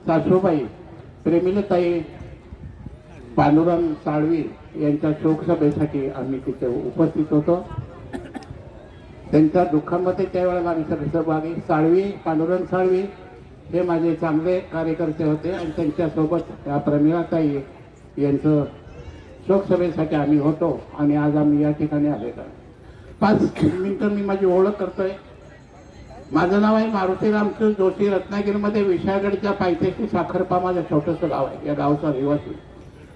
सासूबाई प्रेमिलताई पांडुरंग साळवी यांच्या शोकसभेसाठी आम्ही तिथे उपस्थित होतो. त्यांच्या दुःखामध्ये त्यावेळेला आम्ही सगळे सहभागी. साळवी, पांडुरंग साळवी हे माझे चांगले कार्यकर्ते होते आणि त्यांच्यासोबत या प्रमिलाताई यांचं शोकसभेसाठी आम्ही होतो. आणि आज आम्ही या ठिकाणी आलेलो आहे. 5 मिनिटं मी माझी ओळख करतोय. माझं नाव आहे मारुती रामचंद्र जोशी. रत्नागिरीमध्ये विशाळगडच्या पायथ्याशी साखरपा माझं छोटंसं गाव आहे. या गावचा रहिवासी.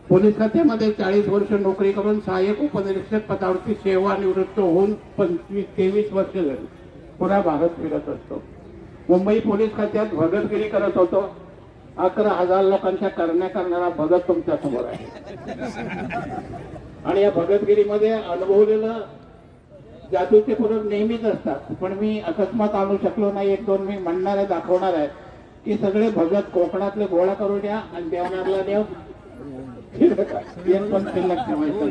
पोलीस खात्यामध्ये 40 वर्ष नोकरी करून सहाय्यक उपनिरीक्षक पदावरती सेवानिवृत्त होऊन 23 वर्ष झाली. पुरा भारत फिरत असतो. मुंबई पोलीस खात्यात भगतगिरी करत होतो. 11,000 लोकांच्या करणारा भगत तुमच्या समोर आहे. आणि या भगतगिरीमध्ये अनुभवलेलं जादूचे पुरव नेहमीच असतात. पण मी अकस्मात आणू शकलो नाही. 1-2 मी म्हणणारे दाखवणार आहे की सगळे भगत कोकणातले गोळा करून या आणि देवनारला देव एक पण शिल्लक ठेवायचं.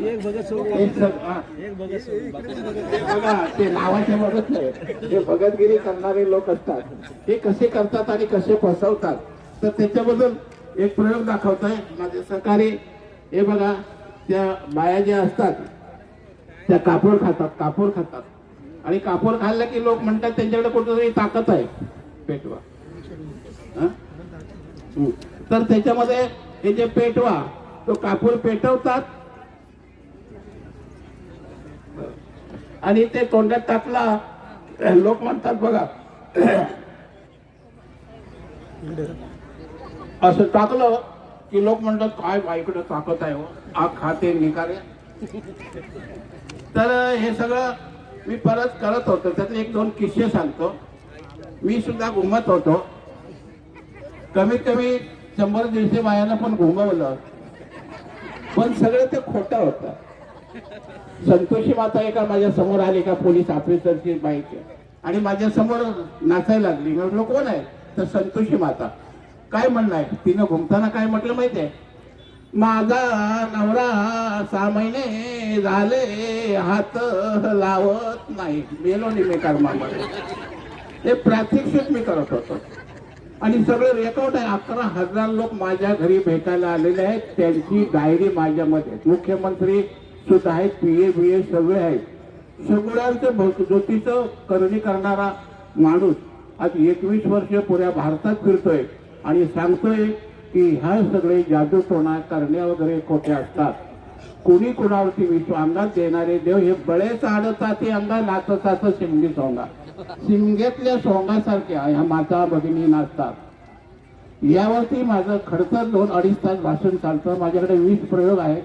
ते नावाचे भगत नाही, हे भगतगिरी करणारे लोक असतात. हे कसे करतात आणि कसे फसवतात तर त्याच्याबद्दल एक प्रयोग दाखवतोय माझे सहकारी. हे बघा, त्या बाया ज्या असतात त्या कापूर खातात आणि कापूर खाल्लं की लोक म्हणतात त्यांच्याकडे कुठेतरी ताकद आहे, पेटवा. तर त्याच्यामध्ये हे जे पेटवा, तो कापूर पेटवतात आणि ते तोंडात टाकला, लोक म्हणतात बघा, असं टाकलं की लोक म्हणतात काय बाईकडे ताकद आहे, आग खाते निकारे. तर हे सगळं मी परत करत होतो. त्यातले 1-2 किस्से सांगतो. मी सुद्धा घुमत होतो, कमीत कमी 100-150 बायांना पण घुमवलं, पण सगळं ते खोटं होतं. संतोषी माता एका माझ्या समोर आली, का पोलीस ऑफिसरची बाईक, आणि माझ्या समोर नाचायला लागली. मी म्हटलं कोण आहे? तर संतोषी माता. काय म्हणणं आहे? तिनं घुमताना काय म्हटलं माहितीये? माझा नवरा 6 महिने झाले हात लावत नाही. मेलो नाही मी कर्मामध्ये. हे प्रात्यक्षिक मी करत होतो आणि सगळं रेकॉर्ड आहे. 11,000 लोक माझ्या घरी भेटायला आलेले आहेत. त्यांची डायरी माझ्यामध्ये. मुख्यमंत्री सुद्धा आहेत, PA BA सगळे आहेत. सगळ्यांचं ज्योतीचं करणी करणारा माणूस आज 21 वर्ष पुऱ्या भारतात फिरतोय आणि सांगतोय की ह्या सगळे जादू टोणा करण्या वगैरे खोटे असतात. कोणी कोणावरती विश्वास अंगात देणारे देव हे बळेच आडतात, ते अंगा नाचतात शिमगी सोंगा. शिमग्यातल्या सोंगासारख्या ह्या माता भगिनी नाचतात. यावरती माझं खडतर 2-2.5 तास भाषण चालतं. माझ्याकडे 20 प्रयोग आहेत.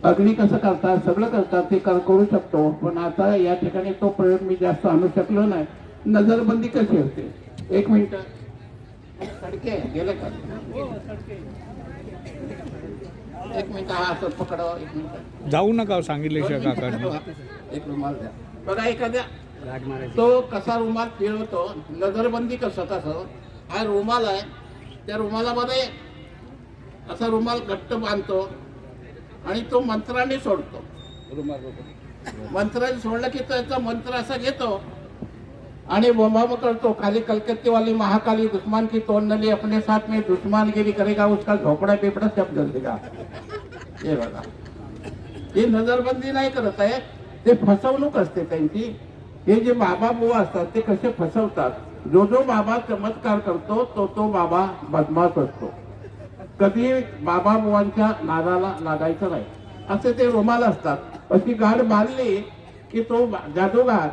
अग्नी कसं करतात, सगळं करतात, ते करू शकतो. पण आता या ठिकाणी तो प्रयोग मी जास्त आणू शकलो नाही. नजरबंदी कशी असते? 1 मिनिट, सडके गेले का? 1 मिनिट, हा असं पकडावं. 1 मिनिट, जाऊ नका सांगितल्याशिवाय काकांनी. एक रुमाल द्या बघा. एखाद्या तो कसा रुमाल फिरवतो, नजरबंदी कसं हा रुमाल आहे, त्या रुमालामध्ये असा रुमाल घट्ट बांधतो आणि तो मंत्राने सोडतो. मंत्राने सोडलं की त्याचा मंत्र असा घेतो आणि बोंबाबो करतो. खाली कलकत्ते वाली महाकाली दुश्मन की तोड़ नली अपने साथ में दुश्मनगिरी करेगा, उसका झोपड़ा पेपड़ा सब जल देगा. हे बघा, हे नजरबंदी नाही करत आहे, ते फसवणूक असते त्यांची. हे जे बाबा बुवा असतात ते कसे फसवतात. जो बाबा चमत्कार करतो तो बाबा बदमाश असतो. कधी बाबा बुवांच्या नादाला लागायचं नाही. असे ते रुमाल असतात. अशी गाठ बांधली की तो जादूगार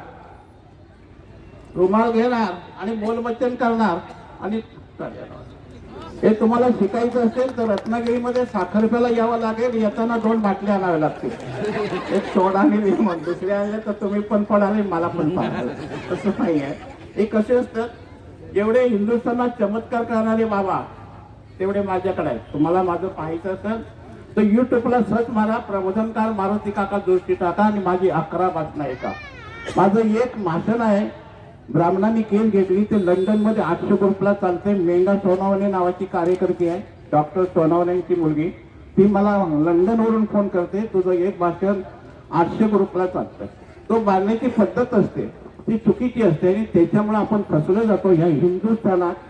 रुमाल घेणार आणि बोलबच्चन करणार आणि हे तुम्हाला शिकायचं असेल तर रत्नागिरीमध्ये साखरपेला यावं लागेल. येताना 2 बाटल्या आणाव्या लागतील, एक सोडा आणि लिंबू. दुसरे आणले तर तुम्ही पण पडाले, मला पण पडाल. तसं नाही आहे. हे कसे असतात, जेवढे हिंदुस्थानात चमत्कार करणारे बाबा तेवढे माझ्याकडे आहेत. तुम्हाला माझं पाहायचं असेल तर युट्यूबला सर्च मारा, प्रबोधनकार मारुती काका जोशी टाका आणि माझी 11 भाषणं ऐका. माझं एक भाषण आहे, ब्राह्मणांनी केल घेतली, ते लंडनमध्ये 800 ग्रुपला चालते. मेंगा सोनावणे नावाची कार्यकर्ती आहे, डॉक्टर सोनावणेंची मुलगी. ती मला लंडनवरून फोन करते, तुझं एक भाषण 800 ग्रुपला चालतंय. तो बांधण्याची पद्धत असते ती चुकीची असते आणि त्याच्यामुळे आपण फसलो जातो. ह्या हिंदुस्थानात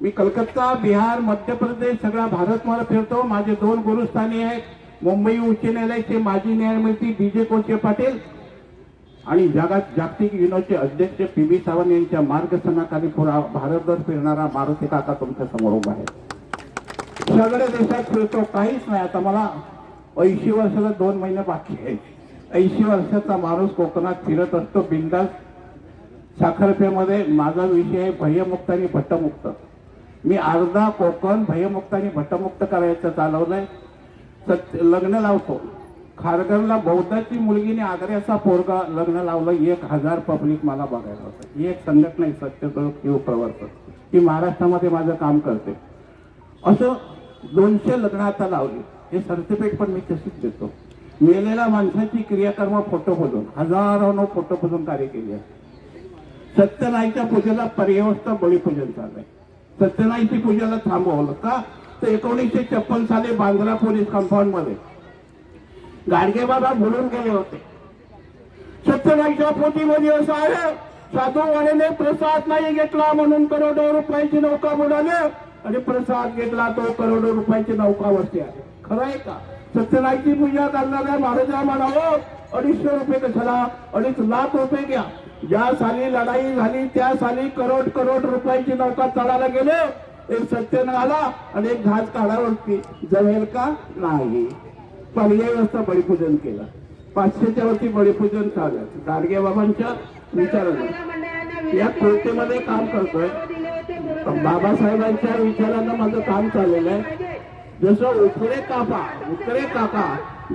मी कलकत्ता, बिहार, मध्य प्रदेश सगळा भारत मला फिरतो. माझे 2 गुरुस्थानी आहेत. मुंबई उच्च न्यायालयाचे माजी न्यायमूर्ती BJ कोचे पाटील आणि जागतिक युनोचे अध्यक्ष PB सावंत यांच्या मार्गदर्शनाखाली पुरा भारतभर फिरणारा मारुती काका तुमच्या समोर उभा आहे. सगळ्या देशात फिरतो, काहीच नाही. आता मला 80 वर्षाला 2 महिने बाकी आहेत. 80 वर्षाचा माणूस कोकणात फिरत असतो बिंदास. साखरपेमध्ये माझा विषय आहे भयमुक्त आणि भट्टमुक्त. मी अर्धा कोकण भयमुक्त आणि भट्टमुक्त करायचं चालवलंय. लग्न लावतो. खारघरला बौद्धाची मुलगीने आग्र्याचा पोरगा लग्न लावलं. 1000 पब्लिक मला बघायला होतं. ही एक संघटना आहे, सत्यशोधक युवक प्रवर्तक, ती महाराष्ट्रामध्ये माझं काम करते. असं 200 लग्न आता लावली. हे सर्टिफिकेट पण मी तशीच देतो. मेलेल्या माणसाची क्रियाकर्म फोटो बघून, हजारोनो फोटो बघून कार्य केले आहे. सत्यनारायणच्या पूजेला पर्यवस्था बळीपूजन चाललंय. सत्यनारायणची पूजेला थांबवलं का? तर 1956 साली बांद्रा पोलीस कंपाऊंड मध्ये गाडगे बाबा बोलून गेले होते. सत्यनारायणच्या पोथीमध्ये असं आहे, साधूवाण्याने प्रसाद नाही घेतला म्हणून करोडो रुपयाची नौका बुडाली. आणि प्रसाद घेतला तो करोडो रुपयाची नौकावरती आहे. खरं आहे का? सत्यनारायणची पूजा करणाऱ्या महाराजांना म्हणावं 250 रुपये कशाला, 2.5 लाख रुपये घ्या. ज्या साली लढाई झाली त्या साली करोड रुपयाची नौका चढायला गेले, एक सत्यन आला आणि एक घास काढावरती जमेल का? नाही. पर्याय व्यवस्था बळीपूजन केलं. 500च्या वरती बळीपूजन झालं. गाडगे बाबांच्या विचारानं या कृतीमध्ये काम करतोय. बाबासाहेबांच्या विचारानं माझं काम चाललेलं आहे. जसं उकरे काका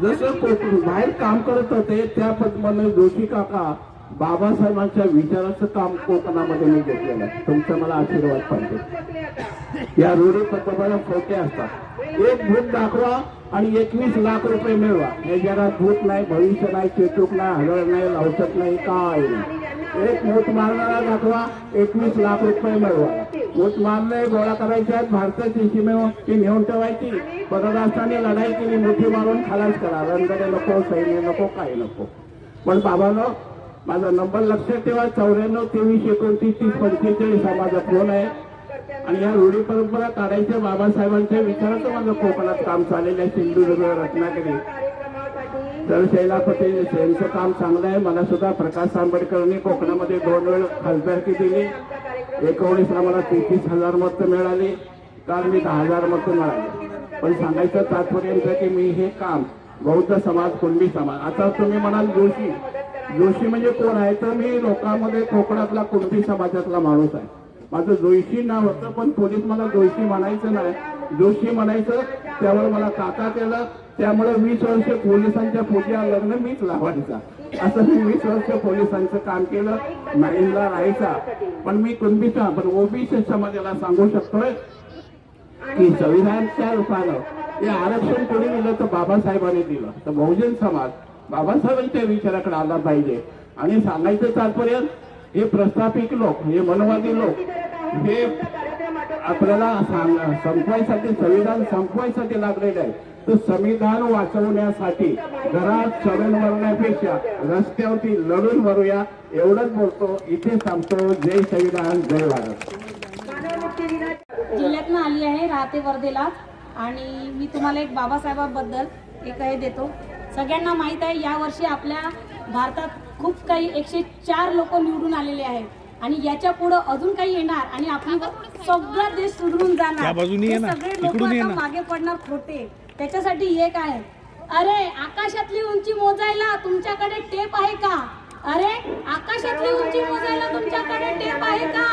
जसं बाहेर काम करत होते त्या पद्धतीने जोशी काका बाबासाहेबांच्या विचाराचं काम कोकणामध्ये मी घेतलेलं आहे. तुमचा मला आशीर्वाद पाहिजे. या रूढी पद्धतीने खोटे असतात. एक भूत दाखवा आणि 21 लाख रुपये मिळवा. हे जगात भूत नाही, भविष्य नाही, चेतूक नाही, हरळ नाही, लावसत नाही, काय नाही. एक मूठ मारणारा दाखवा, 21 लाख रुपये मिळवा. मूठ मारणे गोळा करायच्या भारताची सीमेवरती नेऊन ठेवायची. परराष्ट्राने लढाई केली, मुठी मारून खलास करा. रणगाडे नको, सैन्य नको, काही नको. पण बाबांनो माझा नंबर लक्षात ठेवा. 94 23 29 30 45 हा माझा फोन आहे. आणि या रूढी परंपरा काढायच्या बाबासाहेबांच्या विचाराचं माझं कोकणात काम चाललेलं आहे. सिंधुदुर्ग, रत्नागिरी तर शैलापती यांचं काम चांगलं आहे. मला सुद्धा प्रकाश आंबेडकरांनी कोकणामध्ये 2 वेळ खासदारकी दिली. 19 मला 33,000 मतं मिळाली. काल मी 10,000 मतं मिळाली. पण सांगायचं तात्पर्य की मी हे काम बौद्ध समाज, कुणबी समाज. आता तुम्ही म्हणाल जोशी म्हणजे कोण आहे, तर मी लोकांमध्ये कोकणातला कुणबी समाजातला माणूस आहे. माझं जोशी नाव होतं पण पोलीस मला जोशी म्हणायचं नाही, जोशी म्हणायचं. त्यामुळे मला काका केलं. त्यामुळे 20 वर्ष पोलिसांच्या पूजा लग्न मीच लावायचा. असं मी 20 वर्ष पोलिसांचं काम केलं. माईनला राहायचा. पण मी कुणबीचा पण ओबीसी समाजाला सांगू शकतोय की संविधानाच्या रूपानं हे आरक्षण कोणी दिलं तर बाबासाहेबांनी दिलं. तर बहुजन समाज बाबासाहेबांच्या विचाराकडे आला पाहिजे. आणि सांगायचं तात्पर्य हे प्रस्थापित लोक, हे मनवादी लोक हे आपल्याला संपवायसाठी, संविधान संपवायसाठी लागलेले आहे. तर संविधान वाचवण्यासाठी घरात चढून मरण्यापेक्षा रस्त्यावरती लढून मरूया एवढंच बोलतो. इथे थांबतो. जय संविधान, जय भारत. जिल्ह्यातनं आली आहे, राहते वर्धेला. आणि मी तुम्हाला एक बाबासाहेबांबद्दल एक हे देतो. सगळ्यांना माहीत आहे यावर्षी आपल्या भारतात खूप काही 104 लोक निवडून आलेले आहेत. आणि याच्या पुढे अजून काही येणार आणि आपली सगळा देश सुधरून जाणार. सगळे लोक आता मागे पडणार खोटे. त्याच्यासाठी एक आहे, अरे आकाशातली उंची मोजायला तुमच्याकडे टेप आहे का? अरे आकाशातली उंची मोजायला तुमच्याकडे टेप आहे का?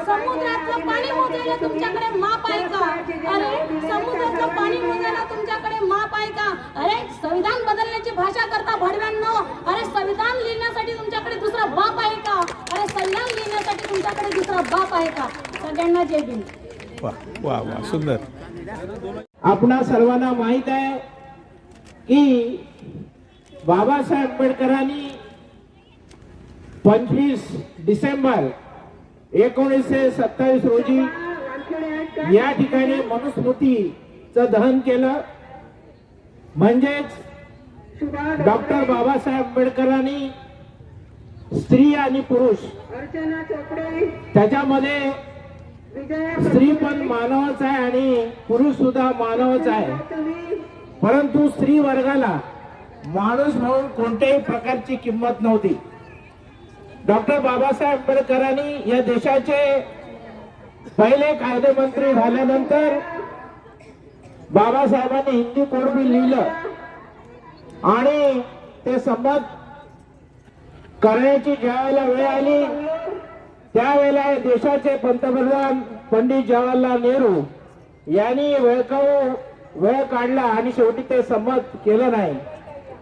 समुद्रातलं पाणी मोजायला तुमच्याकडे माप आहे का? अरे समुद्रातलं पाणी मोजायला तुमच्याकडे माप आहे का? अरे संविधान बदलण्याची भाषा करता भडव्यांनो. अरे संविधान लिहिण्यासाठी तुमच्याकडे दुसरा बाप आहे का? अरे संविधान लिहिण्यासाठी तुमच्याकडे दुसरा बाप आहे का? सगळ्यांना जय भीम. वा वा, सुंदर. आपणा सर्वांना माहित आहे की बाबासाहेब आंबेडकरांनी 25 डिसेंबर 1927 रोजी या ठिकाणी मनुस्मृतीचं दहन केलं. म्हणजेच डॉक्टर बाबासाहेब आंबेडकरांनी स्त्री आणि पुरुष त्याच्यामध्ये स्त्री पण मानवच आहे आणि पुरुष सुद्धा मानवच आहे. परंतु स्त्री वर्गाला माणूस म्हणून कोणत्याही प्रकारची किंमत नव्हती. डॉक्टर बाबासाहेब आंबेडकरांनी या देशाचे पहिले कायदेमंत्री झाल्यानंतर बाबासाहेबांनी हिंदी कोड बिल लिहिलं आणि ते संमत करण्याची ज्यावेळेला वेळ आली त्यावेळेला देशाचे पंतप्रधान पंडित जवाहरलाल नेहरू यांनी वेळ काढला आणि शेवटी ते संमत केलं नाही.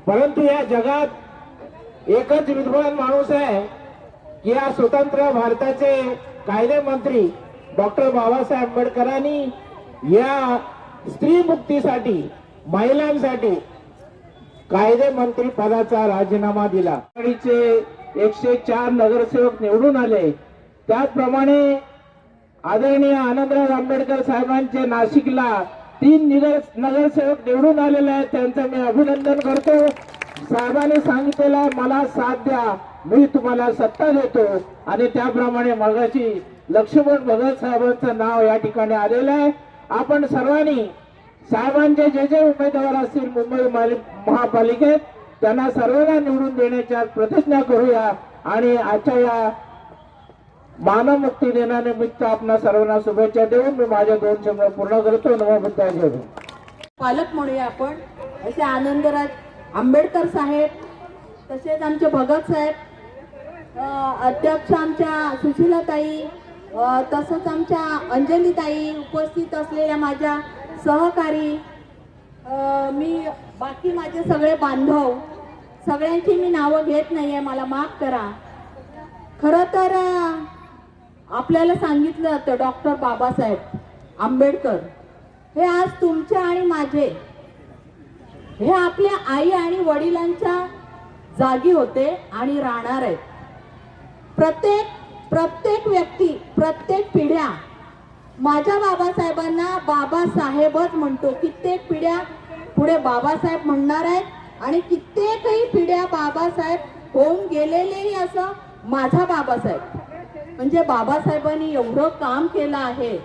परंतु या जगात एकच विद्वान माणूस आहे की या स्वतंत्र भारताचे कायदे मंत्री डॉक्टर बाबासाहेब आंबेडकरांनी या स्त्री मुक्तीसाठी, महिलांसाठी कायदे मंत्री पदाचा राजीनामा दिला. 104 नगरसेवक निवडून आले. त्याचप्रमाणे आदरणीय आनंदराव आंबेडकर साहेबांचे नाशिकला 3 नगरसेवक निवडून आलेले आहेत. त्यांचं मी अभिनंदन करतो. साहेबांनी सांगितलेलं मला साथ द्या, मी तुम्हाला सत्ता देतो. आणि त्याप्रमाणे मगाशी लक्ष्मण भगत साहेबांचं नाव या ठिकाणी आलेलं आहे. आपण सर्वांनी साहेबांचे जे जे उमेदवार असतील मुंबई महापालिकेत त्यांना सर्वांना निवडून देण्याची आज प्रतिज्ञा करूया आणि आजच्या या मानव मुक्ती दिनानिमित्त आपल्या सर्वांना शुभेच्छा देऊन मी माझ्या 2 शब्द पूर्ण करतो. नमो बुद्धाय. जय भीम. पालक म्हणूया आपण असे आनंदराज आंबेडकर साहेब, तसेच आमचे भगत साहेब, अध्यक्ष आमच्या सुशीलाताई, तसंच आमच्या अंजलीताई, उपस्थित असलेल्या माझ्या सहकारी, मी बाकी माझे सगळे बांधव, सगळ्यांची मी नावं घेत नाही आहे, मला माफ करा. खरं तर आपल्याला सांगितलं जातं डॉक्टर बाबासाहेब आंबेडकर हे आज तुमचे आणि माझे, हे आपल्या आई आणि वडिलांच्या जागी होते आणि राहणार आहेत. प्रत्येक व्यक्ती, प्रत्येक पिढ्या माझ्या बाबासाहेबांना बाबासाहेबच म्हणतो. कित्येक पिढ्या पुढे बाबासाहेब म्हणणार आहेत आणि कित्येकही पिढ्या बाबासाहेब होऊन गेलेलेही असं माझा बाबासाहेब. म्हणजे बाबासाहेबांनी एवढं काम केलं आहे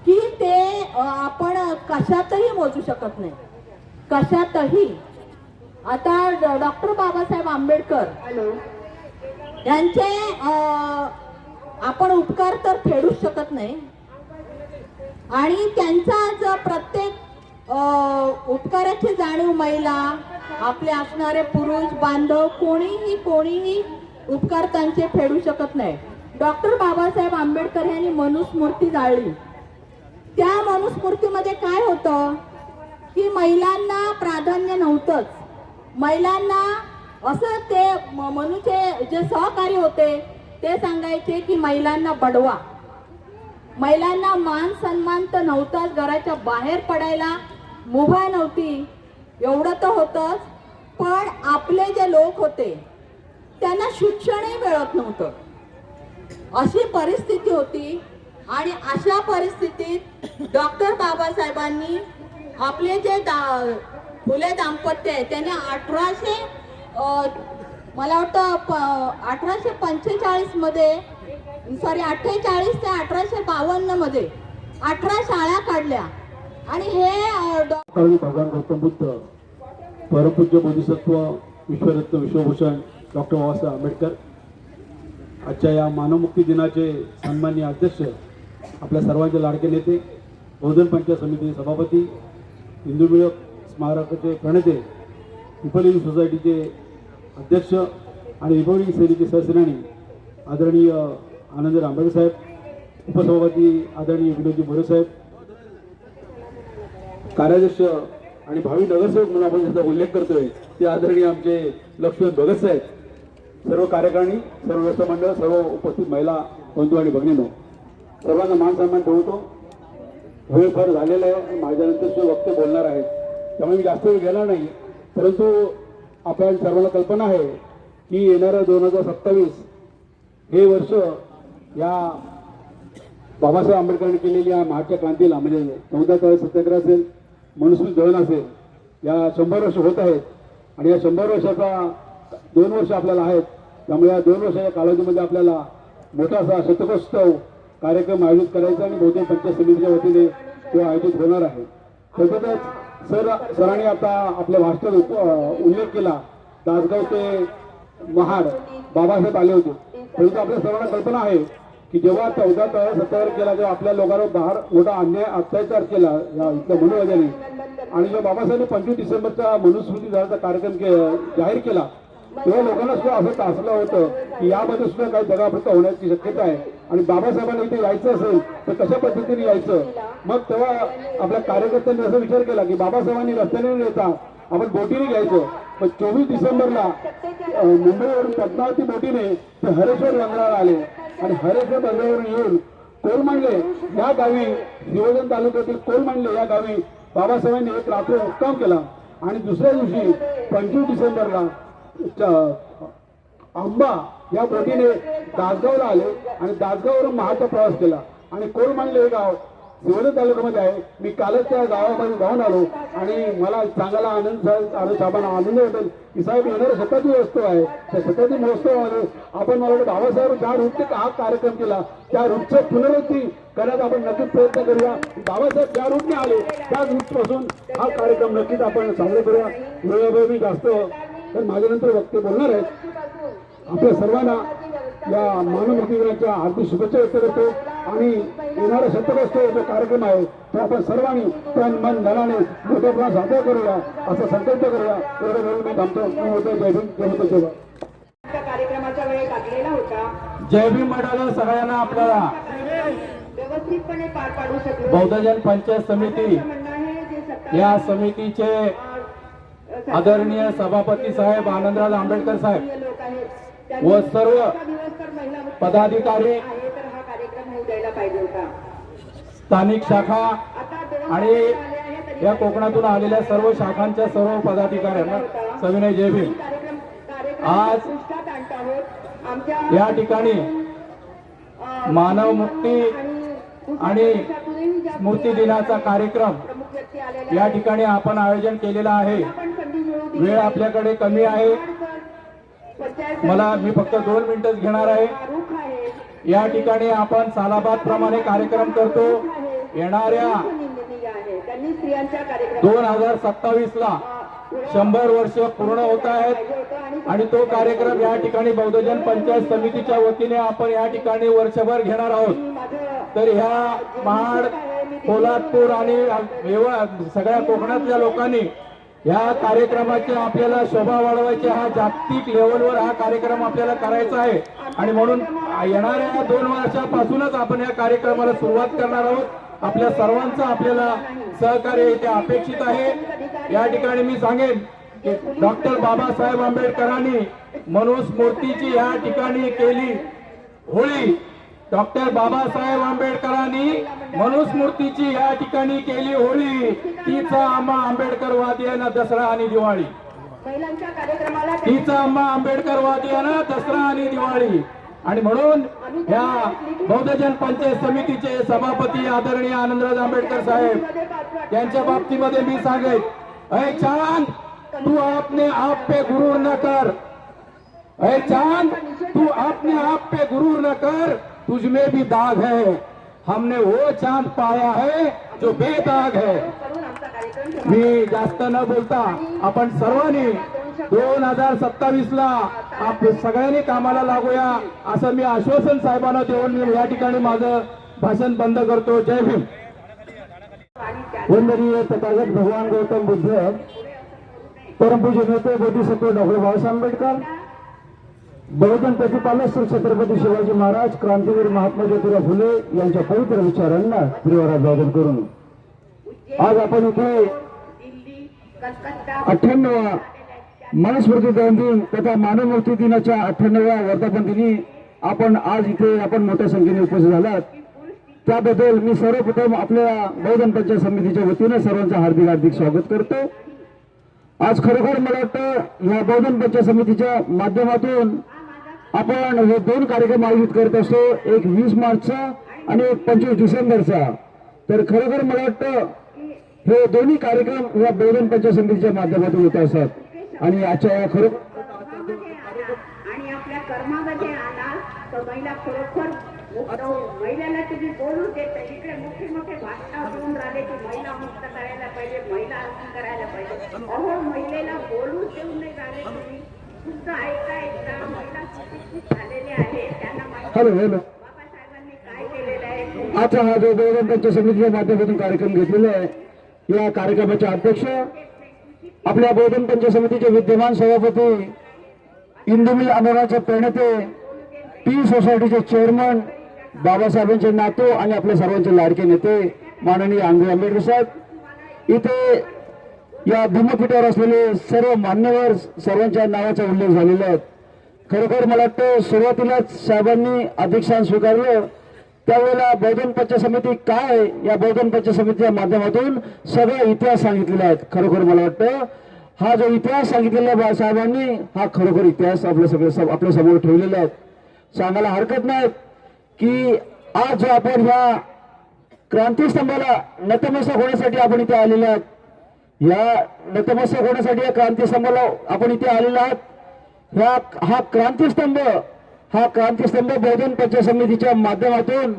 की ते आपण कशातही मोजू शकत नाही, कशातही. आता डॉक्टर बाबासाहेब आंबेडकर यांचे आपण उपकार तर फेडूच शकत नाही आणि त्यांचा आज प्रत्येक उपकाराची जाणीव महिला, आपले असणारे पुरुष बांधव, कोणीही उपकार त्यांचे फेडू शकत नाही. डॉक्टर बाबासाहेब आंबेडकर यांनी मनुस्मृती जाळली. त्या मनुस्मृतीमध्ये काय होतं की महिलांना प्राधान्य नव्हतंच. महिलांना असं ते मनुचे जे सहकारी होते ते सांगायचे की महिलांना बडवा, महिलांना मान सन्मान तर नव्हताच, घराच्या बाहेर पडायला मुभा नव्हती, एवढं तर होतंच. पण आपले जे लोक होते त्यांना शिक्षणही मिळत नव्हतं, अशी परिस्थिती होती. आणि अशा परिस्थितीत डॉक्टर बाबासाहेबांनी आपले जे फुले दाम्पत्य आहे त्याने 1845 मध्ये 48 ते 1852 मध्ये 18 शाळा काढल्या. आणि हे भगवान गौतम बुद्ध, परमपूज्य बोधिसत्व विश्वरत्न विश्वभूषण डॉक्टर बाबासाहेब आंबेडकर, आजच्या या मानवमुक्ती दिनाचे सन्माननीय अध्यक्ष, आपल्या सर्वांचे लाडके नेते, बहुजन पंचायत समिती सभापती, हिंदू मिळक स्मारकाचे प्रणेते, रिपब्लिकन सोसायटीचे अध्यक्ष आणि रिपब्लिकन सेनेचे सहसेनानी आदरणीय आनंदराव आंबेडकर साहेब, उपसभापती आदरणीय विनोदजी मोरे साहेब, कार्याध्यक्ष आणि भावी नगरसेवक म्हणून आपण ज्याचा उल्लेख करतोय ते आदरणीय आमचे लक्ष्मण भगत साहेब, सर्व कार्यकारिणी, सर्व व्यवस्था मंडळ, सर्व उपस्थित महिला बंधू आणि भगिनींनो, सर्वांना मान सन्मान ठेवतो. वेळ फार झालेला आहे, माझ्यानंतर जे वक्ते बोलणार आहेत त्यामुळे मी जास्त वेळ घेणार नाही. परंतु आपल्या सर्वांना कल्पना आहे की येणारं 2027 हे वर्ष या बाबासाहेब आंबेडकरांनी केलेल्या महात्मा क्रांतीला, म्हणजे 14 तारीख सत्याग्रह असेल, मनुस्मृती दहन असेल, या 100 वर्ष होत आहेत. आणि या 100 वर्षाचा 2 वर्ष आपल्याला आहेत. त्यामुळे या 2 वर्षाच्या कालावधीमध्ये आपल्याला मोठा असा शतकोत्सव कार्यक्रम आयोजित करायचा आणि बहुजन पंचायत समितीच्या वतीने तो आयोजित होणार आहे. तसंच सरांनी आता आपल्या भाषणात उल्लेख केला, दासगाव ते महाड बाबासाहेब आले होते. परंतु आपल्या सर्वांना कल्पना आहे की जेव्हा 14 सत्याग्रह केला, जेव्हा आपल्या लोकांवर बाहेर मोठा अन्याय अत्याचार केला या इथल्या मनुवाद्याने, आणि जेव्हा बाबासाहेबांनी 25 डिसेंबरचा मनुस्मृती दिनाचा कार्यक्रम जाहीर केला, तेव्हा लोकांना सुद्धा असं टासलं होतं की यामध्ये सुद्धा काही दगाफटका होण्याची शक्यता आहे आणि बाबासाहेबांना इथे यायचं असेल तर कशा पद्धतीने यायचं. मग तेव्हा आपल्या कार्यकर्त्यांनी असा विचार केला की बाबासाहेबांनी रस्त्याने न येता आपण बोटीने घ्यायचं. पण 24 डिसेंबरला मुंबईवरून पद्मावती बोटीने ते हरेश्वर बंदराला आले आणि हरेश्वर बंदरावरून येऊन कोलमांडले या गावी, दिवजन तालुक्यातील कोलमांडले या गावी बाबासाहेबांनी एक रात्र मुक्काम केला. आणि दुसऱ्या दिवशी 25 डिसेंबरला आंबा या बोटीने दासगावला आले आणि दासगाववरून महाडचा प्रवास केला आणि कोलमांडले हे गाव सिवनी तालुक्यामध्ये आहे. मी कालच त्या गावामध्ये जाऊन आलो आणि मला चांगला आनंद साहेबांना आनंद वाटेल की साहेब येणारा शताब्दी महोत्सव आहे. त्या शताब्दी महोत्सवामध्ये आपण मला वाटतं बाबासाहेब ज्या रूटचे हा कार्यक्रम केला त्या रूटचं पुनरावृत्ती करण्याचा आपण नक्कीच प्रयत्न करूया. बाबासाहेब ज्या रूटने आले त्या रूटपासून हा कार्यक्रम नक्कीच आपण चांगले करूया. वेळोवेळी मी जास्त तर माझ्यानंतर वक्ते बोलणार आहेत. आपल्या सर्वांना या मानवमुक्ती दिनाच्या हार्दिक शुभेच्छा व्यक्त करतो आणि येणारा शतकोत्सव जो कार्यक्रम आहे तो आपण सर्वांनी तन मन धनाने मोठ्या प्रमाणात साजरा करूया असा संकल्प करूया. एवढं म्हणून मी थांबतो. जय भीम, जय होतो जय. कार्यक्रमाचा वेळ लागलेला होता. जय भीम म्हणाला सगळ्यांना आपल्याला व्यवस्थितपणे पार पाडू शकलो. बहुजन पंचायत समिती म्हणणं आहे जे सत्ता या समितीचे आदरणीय सभापती साहेब आनंदराज आंबेडकर साहेब लोक आहेत व सर्व दिवस तर महिला पदाधिकारी आहे तर हा कार्यक्रम होऊ द्यायला पाहिजे होता. स्थानिक शाखा आता 2 आणि या कोकणातून आलेल्या सर्व शाखांच्या सर्व पदाधिकाऱ्यांना सविनय जय भीम. आज पृष्ठात आणत आहोत. आमच्या या ठिकाणी मानव मुक्ती आणि स्मृती दिनाचा कार्यक्रम प्रमुख व्यक्ती आलेल्या या ठिकाणी आपण आयोजन केलेला आहे. पण संधी मिळू दिली. वेळ आपल्याकडे कमी आहे. मला मी फक्त 2 मिनिटच घेणार आहे. रुख आहे या ठिकाणी आपण सालाबाद प्रमाणे कार्यक्रम करतो. येणाऱ्या निंदनीय आहे. त्यांनी स्त्रियांच्या कार्यक्रम 2027 ला 100 वर्ष पूर्ण होत आहेत आणि तो कार्यक्रम या ठिकाणी बहुजन पंचायत समितीच्या वतीने आपण या ठिकाणी वर्षभर घेणार आहोत. तर ह्या महाड, पोलादपूर आणि सगळ्या कोकणातल्या लोकांनी या कार्यक्रमाची आपल्याला शोभा वाढवायची. हा जागतिक लेवलवर हा कार्यक्रम आपल्याला करायचा आहे आणि म्हणून येणाऱ्या 2 वर्षापासूनच आपण या कार्यक्रमाला सुरुवात करणार आहोत. आपल्या सर्वांचं आपल्याला सहकार्य इथे अपेक्षित आहे. या ठिकाणी मी सांगेन की डॉक्टर बाबासाहेब आंबेडकरांनी मनुस्मृतीची या ठिकाणी केली होळी. डॉक्टर बाबासाहेब आंबेडकरांनी मनुस्मृतीची या ठिकाणी केली होळी. तीचा आम्हा आंबेडकरवादियांना दसरा आणि दिवाळी. महिलांच्या कार्यक्रमाला तीचा आम्हा आंबेडकरवादियांना दसरा आणि दिवाळी. आणि म्हणून या बहुजन पंचायत समितीचे सभापती आदरणीय आनंदराज आंबेडकर साहेब यांच्या बाबतीमध्ये मी सांगेन, अय चांद तू अपने आप पे गुरूर न कर. अय चांद तू अपने आप पे गुरूर न कर. तुझमें भी दाग है. हमने वो चांद पाया है जो बेदाग है. मी जास्त न बोलता आपण सर्वांनी 2027 ला आपण सगळ्यांनी कामाला लागूया असं मी आश्वासन साहेबांना देऊन मी या ठिकाणी माझं भाषण बंद करतो. जय भीम. वंदनीय तथागत भगवान गौतम बुद्ध, परमपूज्य नेते बोधिसत्व डॉक्टर बाबासाहेब आंबेडकर, बहुजन प्रतिपालक श्री छत्रपती शिवाजी महाराज, क्रांतीवीर महात्मा ज्योतिराव फुले यांच्या पवित्र विचारांना प्रियवाराधन करून आज आपण इथे 98वा मनुस्मृती दिन तथा मानवमुक्ती दिनाच्या 98व्या वर्धापन दिनी आपण आज इथे आपण मोठ्या संख्येने उपस्थित झालात. त्याबद्दल मी सर्वप्रथम आपल्या बहुजन पंचायत समितीच्या वतीने सर्वांचं हार्दिक हार्दिक स्वागत करतो. आज खरोखर मला वाटतं या बहुजन पंचायत समितीच्या माध्यमातून आपण हे 2 कार्यक्रम आयोजित करत असतो. एक 20 मार्चचा आणि एक 25 डिसेंबरचा. तर खरोखर मला वाटतं हे दोन्ही कार्यक्रम या बहुजन पंचायत समितीच्या माध्यमातून होत असतात आणि आजच्या खरोखर आणि आपल्या कर्मामध्ये आला तर महिला खरोखर महिलाला तुम्ही बोलू देत. इकडे मोठे मोठे भाषण होऊन राहिले की महिला मुक्त करायला पाहिजे, महिला आरक्षण करायला पाहिजे. अहो महिलेला बोलू देऊ नाही राहिले तुम्ही. तुमचं ऐका महिला शिक्षित झालेले आहे त्यांना माहिती हॅलो बाबासाहेबांनी काय केलेलं आहे. आता हा जो बहुजन पंचायत समितीच्या माध्यमातून कार्यक्रम घेतलेला आहे या कार्यक्रमाचे अध्यक्ष आपल्या बहुजन पंचायत समितीचे विद्यमान सभापती इंदुमिल आंदोलनाचे प्रणेते टी सोसायटीचे चेअरमन बाबासाहेबांचे नातू आणि आपल्या सर्वांचे लाडके नेते माननीय आंबेडकर साहेब, इथे या धम्मपीठावर असलेले सर्व मान्यवर सर्वांच्या नावाचा उल्लेख झालेला आहे. खरोखर मला वाटतं सुरुवातीलाच साहेबांनी अध्यक्षस्थान स्वीकारलं त्यावेळेला बहुजन पंचायत समिती काय या बहुजन पंचायत समितीच्या माध्यमातून सगळा इतिहास सांगितलेला आहे. खरोखर मला वाटतं हा जो इतिहास सांगितलेला बाळासाहेबांनी हा खरोखर इतिहास आपल्या समोर ठेवलेला आहे. सांगायला हरकत नाही की आज जो आपण ह्या क्रांतीस्तंभाला नतमस्तक होण्यासाठी आपण इथे आलेले आहात. या नतमस्तक होण्यासाठी या क्रांतीस्तंभाला आपण इथे आलेलो आहात. हा क्रांतीस्तंभ बहुजन पंचायत समितीच्या माध्यमातून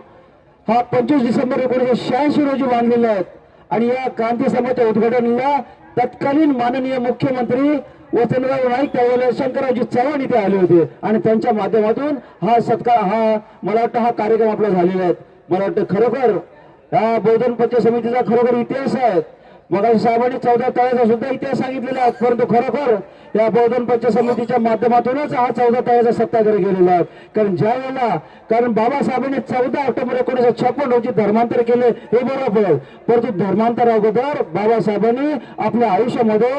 हा 25 डिसेंबर 1986 रोजी बांधलेला आहे. आणि या क्रांतीस्तंभाच्या उद्घाटनाला तत्कालीन माननीय मुख्यमंत्री वसंतराव नाईक त्यावेळेला शंकररावजी चव्हाण इथे आले होते आणि त्यांच्या माध्यमातून हा सत्कार मला वाटतं हा कार्यक्रम आपला झालेला आहे. मला वाटतं खरोखर या बहुजन पंचायत समितीचा खरोखर इतिहास आहे. मगाशी साहेबांनी 14 तळ्याचा सुद्धा इतिहास सांगितलेला आहे, परंतु खरोखर या बहुजन पंचायत समितीच्या माध्यमातूनच हा 14 तळ्याचा सत्याग्रह गेलेला आहे. कारण बाबासाहेबांनी 14 ऑक्टोबर 1956 रोजी धर्मांतर केले हे बरोबर, परंतु धर्मांतर अगोदर बाबासाहेबांनी आपल्या आयुष्यामध्ये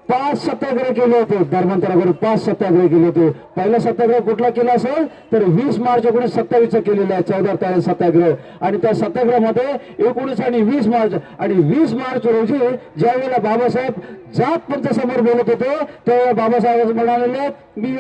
5 सत्याग्रह केले होते. धर्मांतरावर 5 सत्याग्रह केले होते. पहिला सत्याग्रह कुठला केला असेल तर 20 मार्च 1927 केलेला आहे 14 तारीख सत्याग्रह. आणि त्या सत्याग्रहामध्ये 19 आणि 20 मार्च आणि 20 मार्च रोजी ज्यावेळेला बाबासाहेब जात पंचासमोर बोलत होते त्यावेळेला बाबासाहेब म्हणाले मी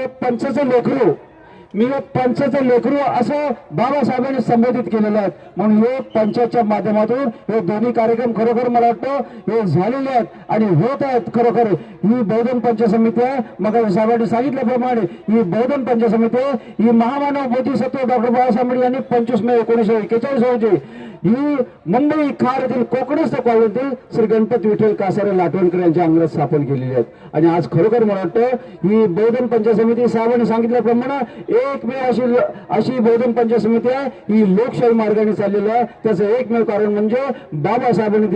पंचाचं लेकरू असं बाबासाहेबांनी संबोधित केलेलं आहे. म्हणून हे पंचायतच्या माध्यमातून हे दोन्ही कार्यक्रम खरोखर मला वाटतं हे झालेले आहेत आणि होत आहेत. खरोखर ही बहुजन पंचायत समिती आहे. मग साहेबांनी सांगितल्याप्रमाणे ही बहुजन पंचायत समिती ही महामानव बोधिसत्व डॉक्टर बाबासाहेब यांनी 25 मे 1941 रोजी ही मुंबई खार येथील कोकणस्थ कॉलनीतील श्री गणपती विठ्ठल कासारे लाटवणकर यांच्या अंगणात स्थापन केलेली आहेत. आणि आज खरोखर मला वाटतं ही बहुजन पंचायत समिती साहेबांनी सांगितल्याप्रमाणे एकमेव अशी बहुजन पंचायत समिती आहे ही लोकशाही मार्गाने चाललेली आहे. त्याचं एकमेव कारण म्हणजे बाबासाहेबांनी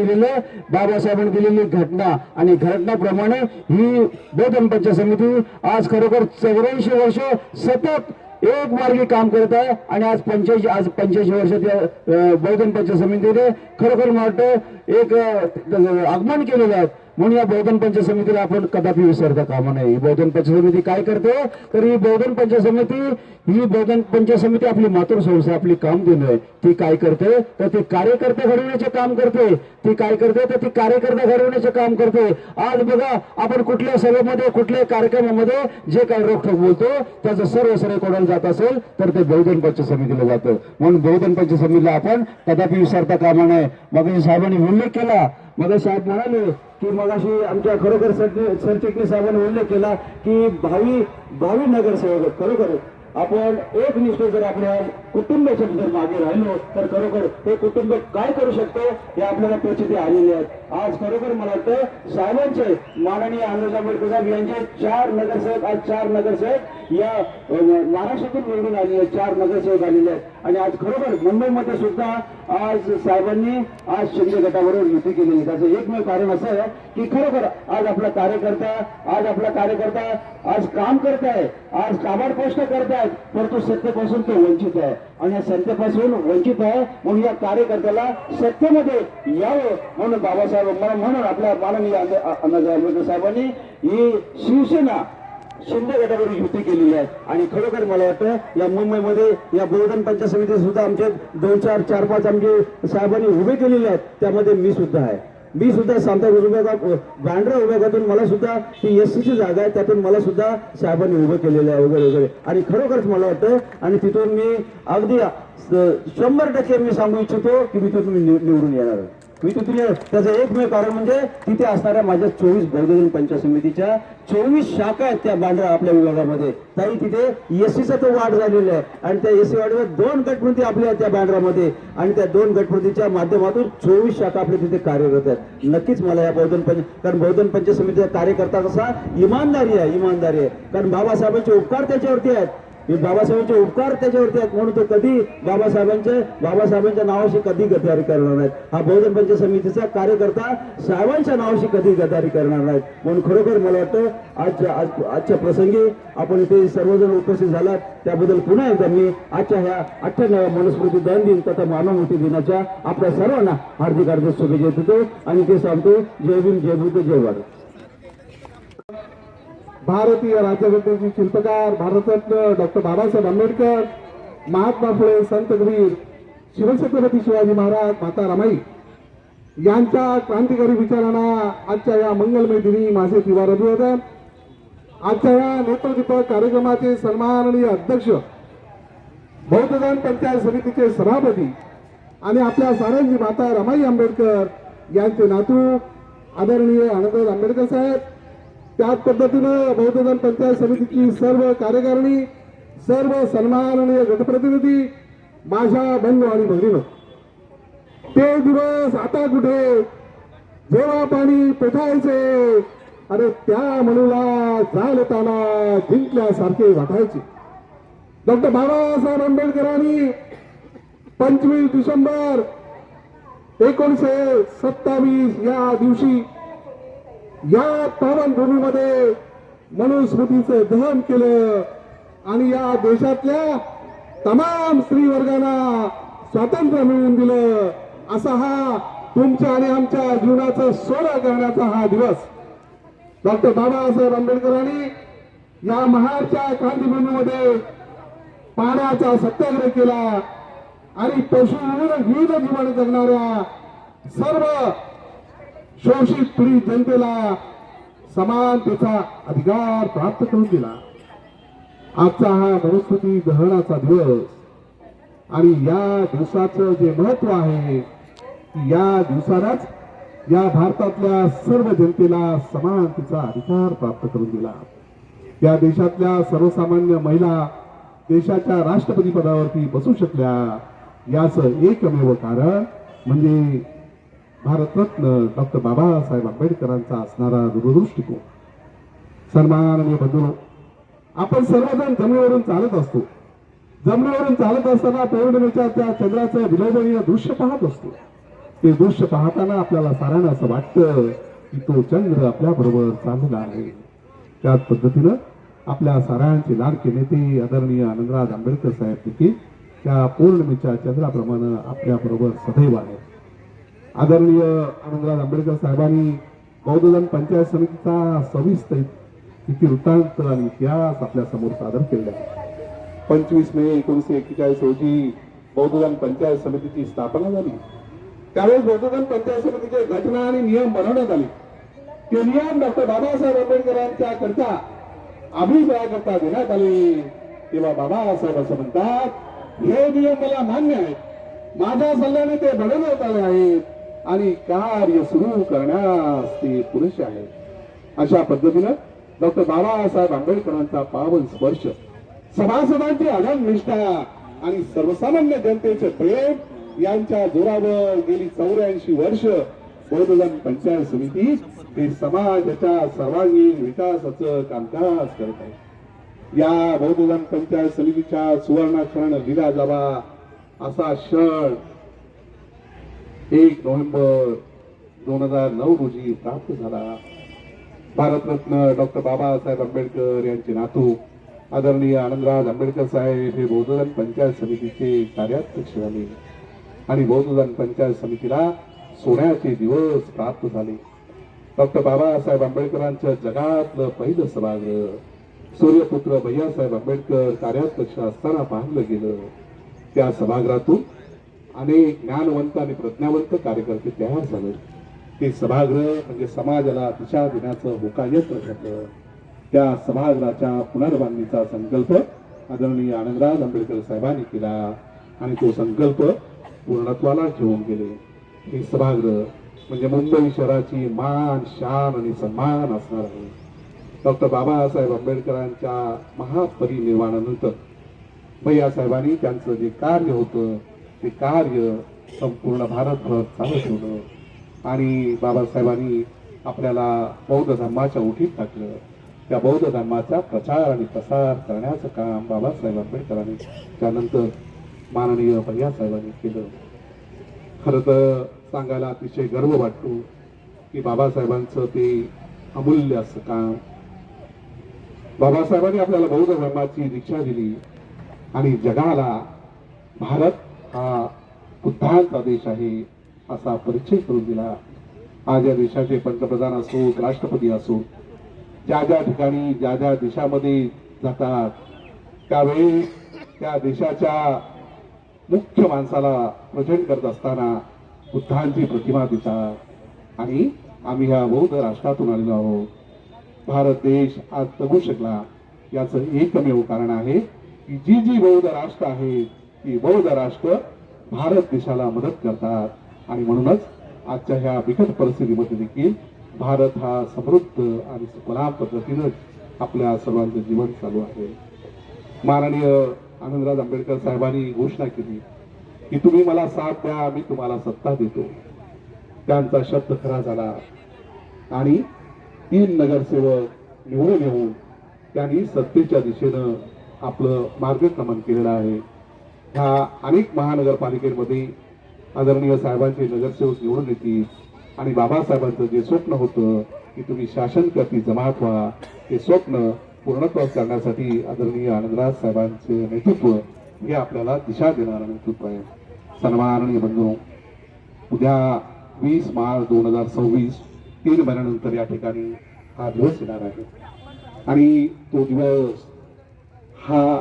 दिलेली घटना आणि घटनाप्रमाणे ही बहुजन पंचायत समिती आज खरोखर 84 वर्ष सतत एक मार्गी काम करत आहे. आणि आज 85 वर्षाच्या बहुजन पंचायत समितीने खरोखर मला वाटतं एक आगमन केलेलं आहे. म्हणून या बहुजन पंचायत समितीला आपण कदापि विसरता कामा नये. ही बहुजन पंचायत समिती काय करते तर ही बहुजन पंचायत समिती आपली मातृसंस्था आपली काम देणं आहे. ती काय करते तर ती कार्यकर्ते घडवण्याचे काम करते. कार्यकर्ते काम करते. आज बघा आपण कुठल्या सभेमध्ये कुठल्याही कार्यक्रमामध्ये जे काही रोखोक बोलतो त्याचं सर्व कोणाला जात असेल तर ते बहुजन पंचायत समितीला जातं. म्हणून बहुजन पंचायत समितीला आपण कदापि विसरता कामा नये. मग साहेबांनी उल्लेख केला, मग साहेब म्हणाले की मगाशी आमच्या खरोखर सरचिटणीस साहेबांनी उल्लेख केला की भावी नगरसेवक खरोखर आपण एकनिष्ठ जर आपल्या कुटुंबाच्या जर मागे राहिलो तर खरोखर हे कुटुंब काय करू शकतो हे आपल्याला परिस्थिती आलेली आहे. आज खरोखर मला वाटतं साहेबांचे माननीय आनंद आंबेडकर साहेब यांचे 4 नगरसेवक या महाराष्ट्रातून निवडून आलेले 4 नगरसेवक आलेले आहेत. आणि आज खरोखर मुंबईमध्ये सुद्धा आज साहेबांनी आज शिंदे गटाबरोबर युती केलेली. त्याचं एकमेव कारण असं आहे की खरोखर आज आपला कार्यकर्ता आज काम करत आहे, आज काबाड पोस्ट करत आहेत, परंतु सत्तेपासून तो वंचित आहे. आणि या सत्तेपासून वंचित आहे म्हणून या कार्यकर्त्याला सत्तेमध्ये यावं म्हणून म्हणून आपल्या माननीय अण्णासाहेब आंबेडकर साहेबांनी ही शिवसेना शिंदे गटावर युती केलेली आहे. आणि खरोखर मला वाटतं या मुंबईमध्ये या बहुजन पंचायत समिती सुद्धा आमचे 2-4-5 आमचे साहेबांनी उभे केलेले आहेत. त्यामध्ये मी सुद्धा सांताक्रूज बँड्रा विभागातून मला सुद्धा ही एससीची जागा आहे, त्यातून मला सुद्धा साहेबांनी उभं केलेलं आहे वगैरे. आणि खरोखरच मला वाटतं आणि तिथून मी अगदी 100% मी सांगू इच्छितो की मी तिथून निवडून येणार आहे. त्याचं एकमेव कारण म्हणजे तिथे असणाऱ्या माझ्या 24 बहुजन पंचायत समितीच्या 24 शाखा आहेत त्या बांद्रा आपल्या विभागामध्ये. ताई तिथे एससीचा तो वाढ झालेला आहे आणि त्या एससी वाढीवर 2 गटप्रती आपल्या त्या बांद्रामध्ये आणि त्या 2 गटप्रतीच्या माध्यमातून 24 शाखा आपल्या तिथे कार्यरत आहेत. नक्कीच मला या कारण बहुजन पंचायत समितीचा कार्यकर्ता कसा इमानदारी आहे. कारण बाबासाहेबांचे उपकार त्याच्यावरती आहेत. म्हणून तो कधी बाबासाहेबांच्या नावाशी कधी गद्दारी करणार नाहीत. हा बहुजन पंचायत समितीचा कार्यकर्ता साहेबांच्या नावाशी कधी गद्दारी करणार नाहीत. म्हणून खरोखर मला वाटतं आजच्या प्रसंगी आपण इथे सर्वजण उपस्थित झालात त्याबद्दल पुन्हा एकदा मी आजच्या ह्या 98व्या मनुस्मृती दहन दिन तथा मानवमुक्ती दिनाच्या आपल्या सर्वांना हार्दिक शुभेच्छा देतो आणि ते सांगतो जय भीम, जय बुद्ध, जय भारत. भारतीय राज्यघटनेचे शिल्पकार भारतरत्न डॉक्टर बाबासाहेब आंबेडकर, महात्मा फुले, संत कबीर, शिवछत्रपती शिवाजी महाराज, माता रमाई यांच्या क्रांतिकारी विचारांना आजच्या या मंगलमय दिनी माझे त्रिवार अभिवादन. आजच्या या नेतृत्व कार्यक्रमाचे सन्माननीय अध्यक्ष, बहुजन पंचायत समितीचे सभापती आणि आपल्या साऱ्यांची माता रमाई आंबेडकर यांचे नातू आदरणीय आनंदराज आंबेडकर साहेब, त्याच पद्धतीनं बौद्धधन पंचायत समितीची सर्व कार्यकारिणी, सर्व सन्माननीय गटप्रतिनिधी, माझ्या बंधू आणि भगिनी, ते दिवस आता कुठे जेव्हा पाणी पेटायचे अरे त्या मनूला जालताना जिंकल्यासारखे वाटायचे. डॉक्टर बाबासाहेब आंबेडकरांनी 25 डिसेंबर 1927 या दिवशी या पावनभूमीमध्ये मनुस्मृतीचं दहन केलं आणि या देशातल्या तमाम स्त्रीवर्गांना स्वातंत्र्य मिळवून दिलं. असा हा तुमच्या आणि आमच्या जीवनाचं सोनं करण्याचा हा दिवस. डॉक्टर बाबासाहेब आंबेडकरांनी या महाडच्या क्रांतीभूमीमध्ये पाण्याचा सत्याग्रह केला आणि पशुहीन जीवन जगणाऱ्या सर्व शोषित पीडित जनतेला समानतेचा अधिकार प्राप्त करून दिला. आजचा हा मनुस्मृती दहनाचा दिवस आणि या दिवसाचं जे महत्व आहे की या दिवसालाच या भारतातल्या सर्व जनतेला समानतेचा अधिकार प्राप्त करून दिला. या देशातल्या सर्वसामान्य महिला देशाच्या राष्ट्रपती पदावरती बसू शकल्या याचं एकमेव कारण म्हणजे भारतरत्न डॉक्टर बाबासाहेब आंबेडकरांचा असणारा दूरदृष्टिकोन. सन्माननीय बंधूंनो, आपण सर्वजण जमिनीवरून चालत असतो. जमिनीवरून चालत असताना पौर्णिमेच्या त्या चंद्राचं विलोभनीय दृश्य पाहत असतो. ते दृश्य पाहताना आपल्याला साऱ्यांना असं वाटतं की तो चंद्र आपल्या बरोबर चाललेला आहे. त्याच पद्धतीनं आपल्या साऱ्यांचे लाडके नेते आदरणीय आनंदराज आंबेडकर साहेब देखील त्या पौर्णिमेच्या चंद्राप्रमाणे आपल्या बरोबर सदैव आहेत. आदरणीय आनंदराज आंबेडकर साहेबांनी बौद्धधन पंचायत समितीचा सविस्तर वृत्तांत आणि इतिहास आपल्या समोर सादर केला. 25 मे 1941 रोजी बौद्धधन पंचायत समितीची स्थापना झाली. त्यावेळेस बौद्धधन पंचायत समितीचे घटना आणि नियम बनवण्यात आले. ते नियम डॉक्टर बाबासाहेब आंबेडकरांच्या करता अभिप्रायाकरता देण्यात आले. तेव्हा बाबासाहेब असं म्हणतात, हे नियम मला मान्य आहेत, माझ्या सल्ल्याने ते बनवण्यात आले आहेत आणि कार्य सुरू करण्यास ते पुरेसे आहेत. अशा पद्धतीनं डॉक्टर बाबासाहेब आंबेडकरांचा पावन स्पर्श, सभासदांची अढळ निष्ठा आणि सर्वसामान्य जनतेचे प्रेम यांच्या जोरावर गेली 84 वर्ष बौद्धधन पंचायत समिती हे समाजाच्या सर्वांगीण विकासाचं कामकाज करत आहे. या बौद्धधन पंचायत समितीच्या सुवर्णाक्षरानं लिहिला जावा असा क्षण 1 नोव्हेंबर 2009 रोजी प्राप्त झाला. भारतरत्न डॉक्टर बाबासाहेब आंबेडकर यांचे नातू आदरणीय आनंदराज आंबेडकर साहेब हे बौद्धधन पंचायत समितीचे कार्याध्यक्ष झाले आणि बौद्धधन पंचायत समितीला सोन्याचे दिवस प्राप्त झाले. डॉक्टर बाबासाहेब आंबेडकरांच्या जगातलं पहिलं सभागृह सूर्यपुत्र भैयासाहेब आंबेडकर कार्याध्यक्ष असताना पाहिलं गेलं. त्या सभागृहातून अनेक ज्ञानवंत आणि प्रज्ञावंत कार्यकर्ते तयार झाले. ते सभागृह म्हणजे समाजाला दिशा देण्याचं होकायत्र ठरलं. त्या सभागृहाच्या पुनर्बांधणीचा संकल्प आदरणीय आनंदराज आंबेडकर साहेबांनी केला आणि तो संकल्प पूर्णत्वाला घेऊन गेले. हे सभागृह म्हणजे मुंबई शहराची मान, शान आणि सन्मान असणार आहे. डॉक्टर बाबासाहेब आंबेडकरांच्या महापरिनिर्वाणानंतर भैयासाहेबांनी त्यांचं जे कार्य होतं ते कार्य संपूर्ण भारतभर चालू ठेवलं आणि बाबासाहेबांनी आपल्याला बौद्ध धर्माच्या उठीत टाकलं. त्या बौद्ध धर्माचा प्रचार आणि प्रसार करण्याचं काम बाबासाहेब आंबेडकरांनी त्यानंतर माननीय भैयासाहेबांनी केलं. खरं तर सांगायला अतिशय गर्व वाटतो की बाबासाहेबांचं ते अमूल्य असं काम. बाबासाहेबांनी आपल्याला बौद्ध धर्माची दीक्षा दिली आणि जगाला भारत हा बुद्धांचा देश आहे असा परिचय करून दिला. आज या देशाचे पंतप्रधान असोत, राष्ट्रपती असोत, ज्या ज्या ठिकाणी ज्या ज्या देशामध्ये जातात त्यावेळी त्या देशाच्या मुख्य माणसाला प्रेझेंट करत असताना बुद्धांची प्रतिमा देतात आणि आम्ही ह्या बौद्ध राष्ट्रातून आलेलो आहोत. भारत देश आज जगू शकला याचं एकमेव कारण आहे की जी जी बौद्ध राष्ट्र आहेत ती बौद्ध राष्ट्र भारत देशाला मदत करतात आणि म्हणूनच आजच्या ह्या बिकट परिस्थितीमध्ये देखील भारत हा समृद्ध आणि सुखलाभ पद्धतीनं आपल्या सर्वांचं जीवन चालू आहे. माननीय आनंदराज आंबेडकर साहेबांनी घोषणा केली की तुम्ही मला साथ द्या, मी तुम्हाला सत्ता देतो. त्यांचा शब्द खरा झाला आणि 3 नगरसेवक निवडून येऊन त्यांनी सत्तेच्या दिशेनं आपलं मार्गक्रमण केलेलं आहे. ह्या अनेक महानगरपालिकेमध्ये आदरणीय साहेबांचे नगरसेवक निवडून येतील आणि बाबासाहेबांचं जे स्वप्न होतं की तुम्ही शासनकर्ती जमात व्हा, ते स्वप्न पूर्णत्वास करण्यासाठी आदरणीय आनंदराज साहेबांचे नेतृत्व हे आपल्याला दिशा देणारं नेतृत्व आहे. सन्माननीय बंधू, उद्या 20 मार्च 2026 3 महिन्यानंतर या ठिकाणी हा दिवस येणार आहे आणि तो दिवस हा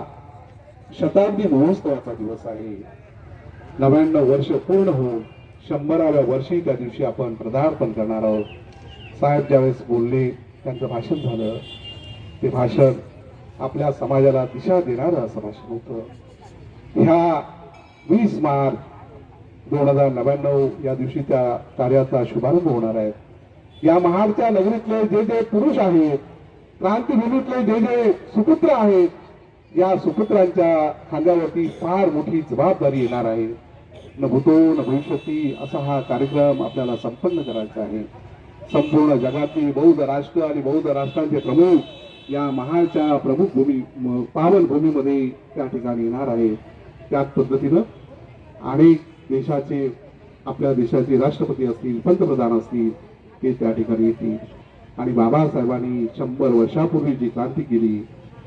शताब्दी महोत्सवाचा दिवस आहे. 99 वर्ष पूर्ण होऊन 100व्या वर्षी त्या दिवशी आपण पदार्पण करणार आहोत. साहेब ज्यावेळेस बोलले, त्यांचं भाषण झालं, ते भाषण आपल्या समाजाला दिशा देणारं असं भाषण होतं. ह्या 20 मार्च 2099 या दिवशी त्या कार्याचा शुभारंभ होणार आहे. या महाडच्या नगरीतले जे जे पुरुष आहेत, क्रांतीभूमीतले जे जे सुपुत्र आहेत, या सुपुत्रांच्या खांद्यावरती फार मोठी जबाबदारी येणार आहे. न भूतो न भविष्यती असा हा कार्यक्रम आपल्याला संपन्न करायचा आहे. संपूर्ण जगातील बौद्ध राष्ट्र आणि बौद्ध राष्ट्रांचे प्रमुख या महाडच्या प्रमुख भूमी पावन भूमीमध्ये त्या ठिकाणी येणार आहे. त्याच पद्धतीनं अनेक देशाचे, आपल्या देशाचे राष्ट्रपती असतील, पंतप्रधान असतील, ते त्या ठिकाणी येतील आणि बाबासाहेबांनी 100 वर्षापूर्वी जी क्रांती केली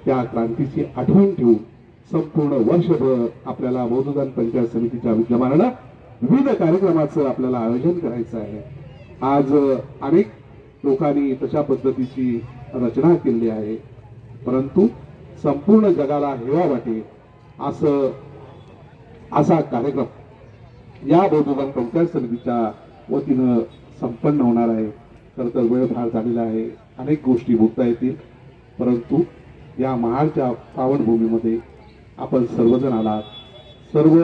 त्या क्रांतीची आठवण ठेवून संपूर्ण वर्षभर आपल्याला बौद्धदान पंचायत समितीच्या विद्यमानानं विविध कार्यक्रमाचं आपल्याला आयोजन करायचं आहे. आज अनेक लोकांनी तशा पद्धतीची रचना केली आहे, परंतु संपूर्ण जगाला हेवा वाटेल असा कार्यक्रम या बौद्धदान पंचायत समितीच्या वतीनं संपन्न होणार आहे. खरं तर वेळ फार झालेला आहे, अनेक गोष्टी बोलता येतील, परंतु या महाडच्या पावनभूमीमध्ये आपण सर्वजण आलात, सर्व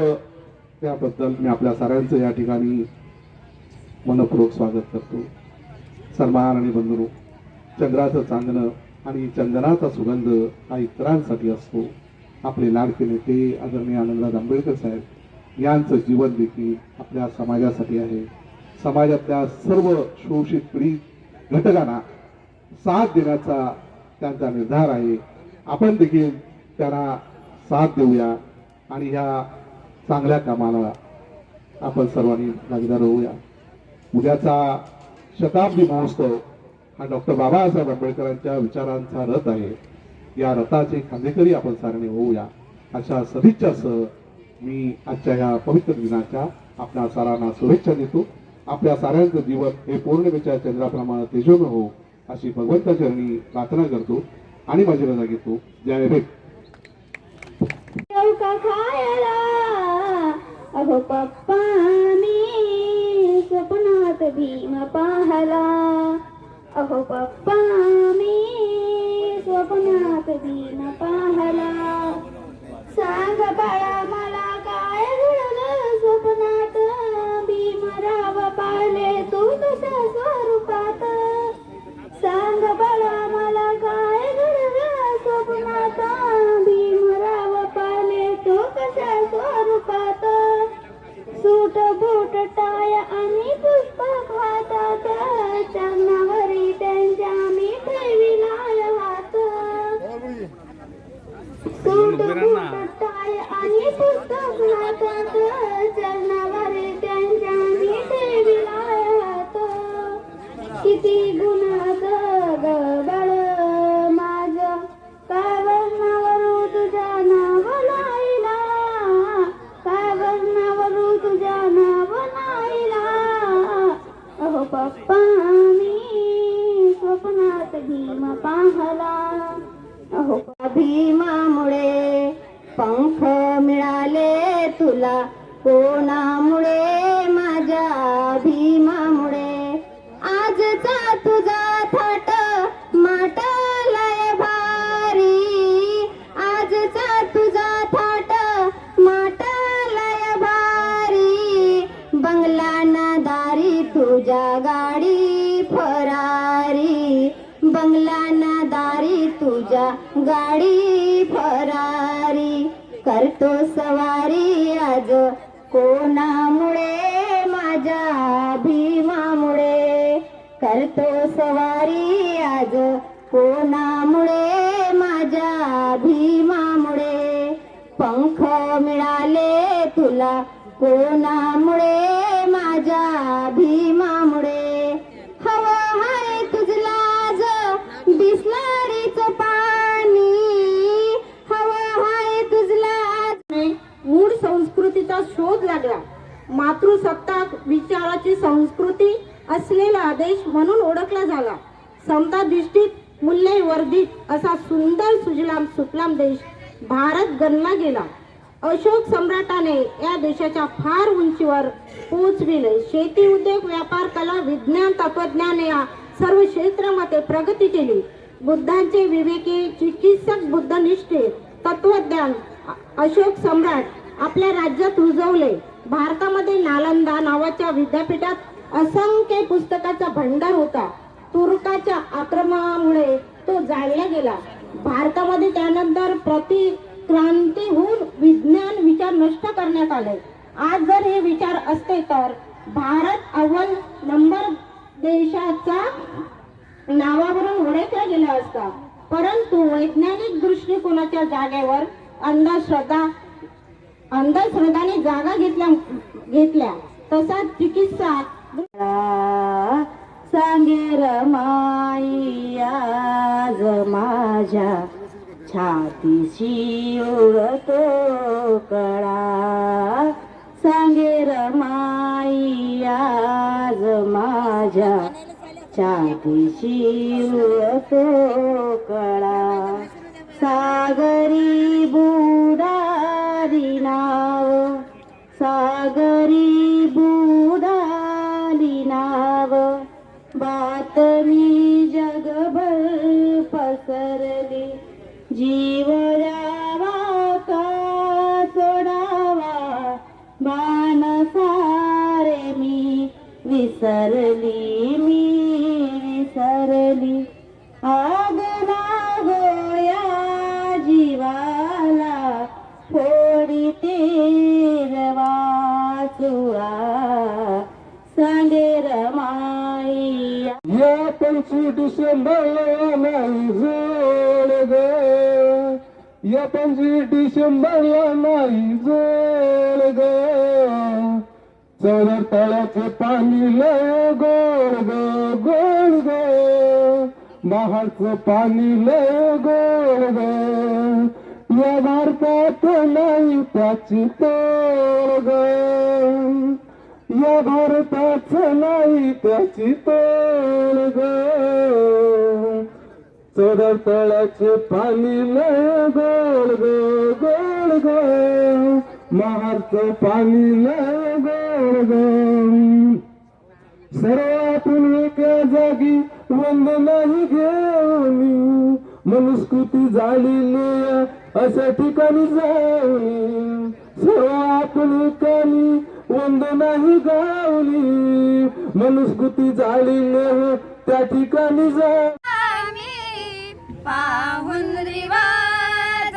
त्याबद्दल मी आपल्या साऱ्यांचं या ठिकाणी मनपूर्वक स्वागत करतो. सन्मान आणि बंधू, चंद्राचं चांदणं आणि चंदनाचा सुगंध हा इतरांसाठी असतो. आपले लाडके नेते आदरणीय आनंदराज आंबेडकर साहेब यांचं जीवन देखील आपल्या समाजासाठी आहे. समाजातल्या सर्व शोषित पीडित घटकांना साथ देण्याचा त्यांचा निर्धार आहे. आपण देखील त्यांना साथ देऊया आणि ह्या चांगल्या कामाला आपण सर्वांनी भागीदार होऊया. उद्याचा शताब्दी महोत्सव हा डॉक्टर बाबासाहेब आंबेडकरांच्या विचारांचा रथ आहे. या रथाचे खांदेकरी आपण सारणे होऊया अशा सदिच्छासह मी आजच्या ह्या पवित्र दिनाच्या आपल्या सारांना शुभेच्छा देतो. आपल्या साऱ्यांचं जीवन हे पौर्णिमेच्या चंद्राप्रमाणे तेजोमय हो अशी भगवंताचरणी प्रार्थना करतो आणि माझी रजा घेतो. जय भीम. अहो पप्पा मी स्वप्नात भीम पाहला, अहो पप्पा मी स्वप्नात भीम पाहला. सांग बाळा मला काय घडलं स्वप्नात, भीमराव पाहिले तू कशा स्वरूपात. सांग बाळा मला काय घडलं स्वप्नात, भीमराव पाहिले तू कशा स्वरूपात. सूट बूट टाय आणि पुस्तक हातात, चरणावरी त्यांच्या मी ठेविलाय हात. सूट बूट टाय आणि पुस्तक हातात, चरणावरी त्यांच्या मी ठेविलाय हात. किती गुणाचं गडबड माझं, काय वर्णावरू तुझ्या नाव लाईला, काय वर्णावरू तुझ्या नाव लाईला. अहो पप्पा मी स्वप्नात भीम पाहला, अहो भीमामुळे पंख मिळाले तुला, कोणामुळे माझ्या भीमामुळे. आजचा तुझा थाट माटलाय भारी, आजचा तुझा थाट माटलाय भारी. गेला ना दारी तुझ्या गाडी फरारी, करतो सवारी आज कोणामुळे, माझ्या भीमामुळे, करतो सवारी आज कोणामुळे, माझ्या भीमामुळे, पंख मिळाले तुला कोणामुळे, माझ्या भीमामुळे, हवा हाय तुझला आज बिस्लरीच पाणी, हवा हाय तुझला आज. मूळ संस्कृतीचा शोध लागला. मातृसत्ताक विचाराची संस्कृती असलेला देश म्हणून ओळखला झाला. समता दृष्टीत मूल्ये वर्धित असा सुंदर सुजलाम सुफलाम देश भारत गणला गेला. अशोक सम्राटाने या देशाच्या फार उंचीवर पोहोचविले. शेती, उद्योग, व्यापार, कला, विज्ञान, तत्वज्ञान या सर्व क्षेत्रामध्ये प्रगती केली. बुद्धांचे विवेकी चिकित्सक, बुद्धनिष्ठे, तत्वज्ञान अशोक सम्राट आपल्या राज्यात रुजवले. भारतामध्ये नालंदा नावाच्या विद्यापीठात असंख्य पुस्तकाचा भंडार होता. तुर्काच्या आक्रमणामुळे तो जाळला गेला. भारतामध्ये त्यानंतर प्रतिक्रांती होऊन विज्ञान विचार नष्ट करण्यात आले. आज जर हे विचार असते तर भारत अव्वल नंबर देशाचा नावावरून ओळखला गेला असता. परंतु वैज्ञानिक दृष्टिकोनाच्या जागेवर अंधश्रद्धाने जागा घेतल्या. तसाच चिकित्सा सांगे रमाई आज माझ्या छातीशी उडतो कळा, सांगे रमाई आज माझ्या छातीशी उडतो कळा, सागरी बुडाली नाव, सागरी बुडाली नाव, बातमी जगभर पसरली, जीव द्यावा का सोडावा, मानसारे मी विसरली, मी विसरली, आग लागो या जीवाला, फोडीते वाचुळा, सांगे रमाई. या 25 डिसेंबरला नाही जोड ग, या 25 डिसेंबरला नाही जोड ग, चढ तळ्याचे पाणी लय गोड ग, गोड ग, महाडचं पाणी लय गोड ग, या भारतात नाही त्याची तोड ग, या भारताच नाही त्याची तोड ग, चढ तळ्याचे पाणी लय गोड ग, गोड ग, महाडचं पाणी लय गोड ग, सर्वातून एका जागी वंदनाही घेऊन, मनुस्कृती झालेली अशा ठिकाणी जाऊन, सर्वातून एकानी वंदनाही गावली, मनुस्कृती झालेली त्या ठिकाणी जा. पाहून रिवाज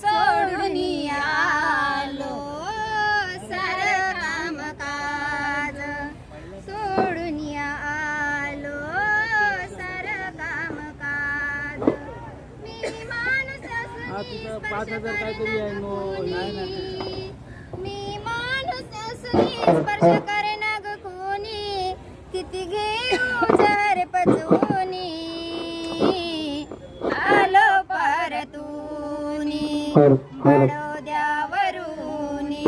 सोडून आलो, सारं कामकाज सोडून आलो, सारं कामकाज. मी माणूस असून मी माणूस असून स्पर्श करेना ग कोणी, किती घेऊ जर पचवूनी, आलो परतूनी बडोद्यावरूनी,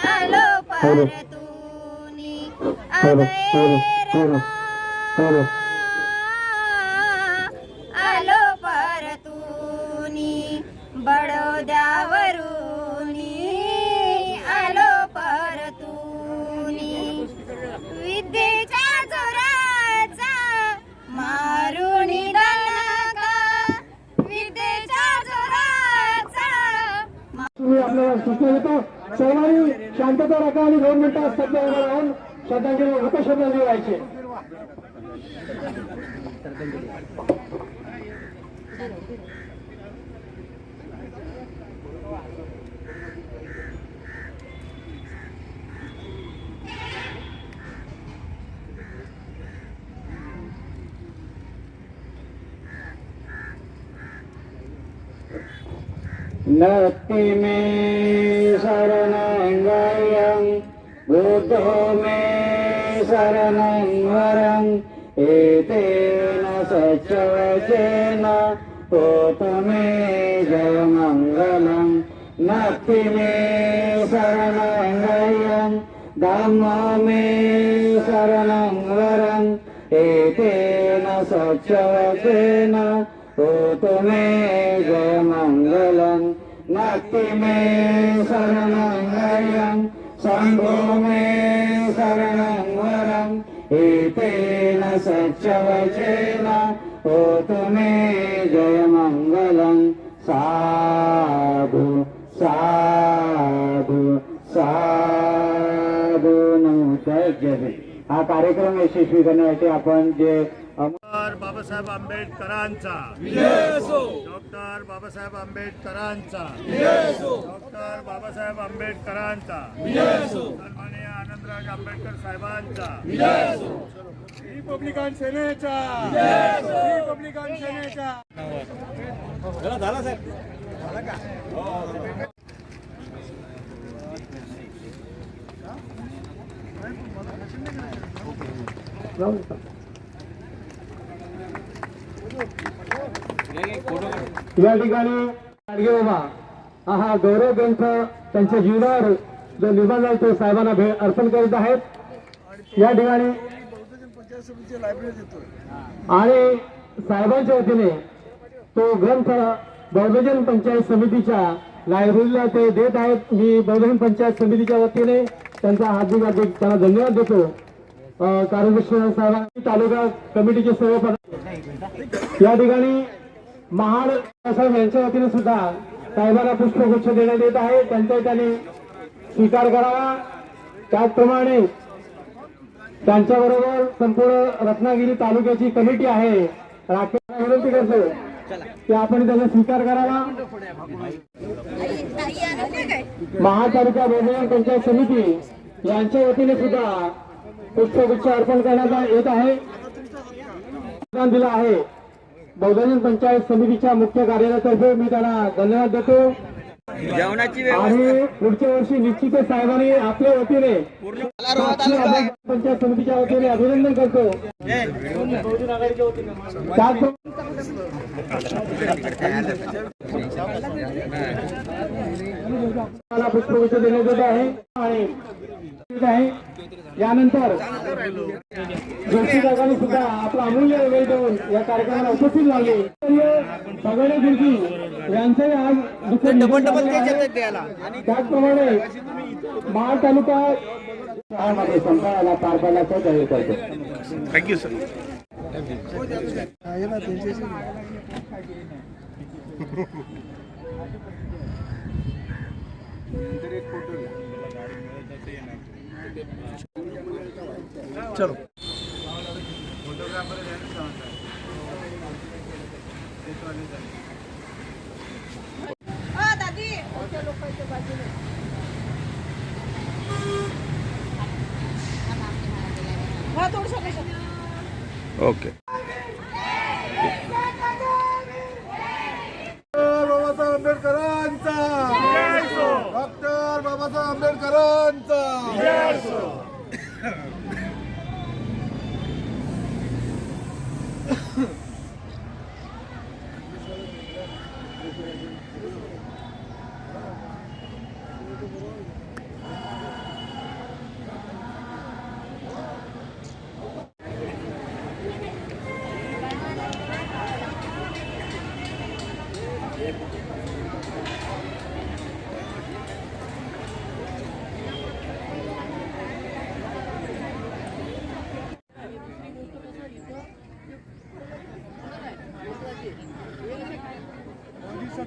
आलो परतूनी, अगये रमा, आलो परतूनी बडोद्यावरूनी, आलो परतूनी, विद्येच्या जोराचा मारुणी दणका, विद्येच्या जोराचा. मी आपल्याला सूचना देतो, सर्वांनी शांतता राखा आणि 2 मिनिटं सध्या राहून श्रद्धांजली, हातश्रद्धांजली व्हायचे. नत्ति मे शरणं गयं बुद्धो मे शरणं वरं एतेन सच्चवचेन होतु मे जयमङ्गलं नत्ति मे शरणं गयं धम्मो मे शरणं वरं एतेन सच्चवचेन होतु मे जयमङ्गलं नत्ति मे शरणं गयं शम्भो मे शरणं वरं एतेन सच्चवचेन होतु मे जयमङ्गलं साधु साधु साधु नमो। हा कार्यक्रम यशस्वी करण्यासाठी आपण जे डॉक्टर बाबासाहेब आंबेडकरांचा डॉक्टर बाबासाहेब आंबेडकरांचा डॉक्टर बाबासाहेब आंबेडकरांचा सन्माननीय आनंदराज आंबेडकर साहेबांचा रिपब्लिकन सेनेचा रिपब्लिकन सेनेचा झाला साहेब झाला का या ठिकाणी गाडगे बाबा हा गौरव ग्रंथ त्यांच्या जीवनावर जो निर्माण झाला तो साहेबांना भेट अर्पण करीत आहेत या ठिकाणी आणि साहेबांच्या वतीने तो ग्रंथ बौद्धजन पंचायत समितीच्या लायब्ररीला ते देत आहेत। मी बौद्धजन पंचायत समितीच्या वतीने त्यांचा हार्दिक त्यांना धन्यवाद देतो। कार्यदर्शी साहेबांनी तालुका कमिटीचे सर्व पदाधिकारी या ठिकाणी महाड साहेब यांच्या वतीने सुद्धा साहेबांना पुष्पगुच्छ देण्यात येत आहे, त्यांचा त्यांनी स्वीकार करावा। त्याचप्रमाणे त्यांच्याबरोबर संपूर्ण रत्नागिरी तालुक्याची कमिटी आहे, राखेला विनंती करतो की आपण त्यांचा स्वीकार करावा। महाड तालुका बौद्धजन पंचायत समिती यांच्या वतीने सुद्धा पुष्पगुच्छ अर्पण करण्यात येत आहे, दिला आहे। बौद्धजन पंचायत समितीच्या मुख्य कार्यालयातर्फे मी त्यांना धन्यवाद देतो आणि पुढच्या वर्षी निश्चितच साहेबांनी आपल्या वतीने पंचायत समितीच्या वतीने अभिनंदन करतो। पुष्पगुच्छ देण्यात येत आहे आणि यानंतर जोशी दादांनी सुद्धा आपला अमूल्य वेळ देऊन या कार्यक्रमाला उपस्थित झाले। सगळे गुरुजी यांचंही आज त्याचप्रमाणे महाड तालुका संपाला पार पाडण्याचा जाहीर करतो। Thank you sir. चलो ओके। बाबासाहेब आंबेडकरांचा डॉक्टर बाबासाहेब आंबेडकरांचा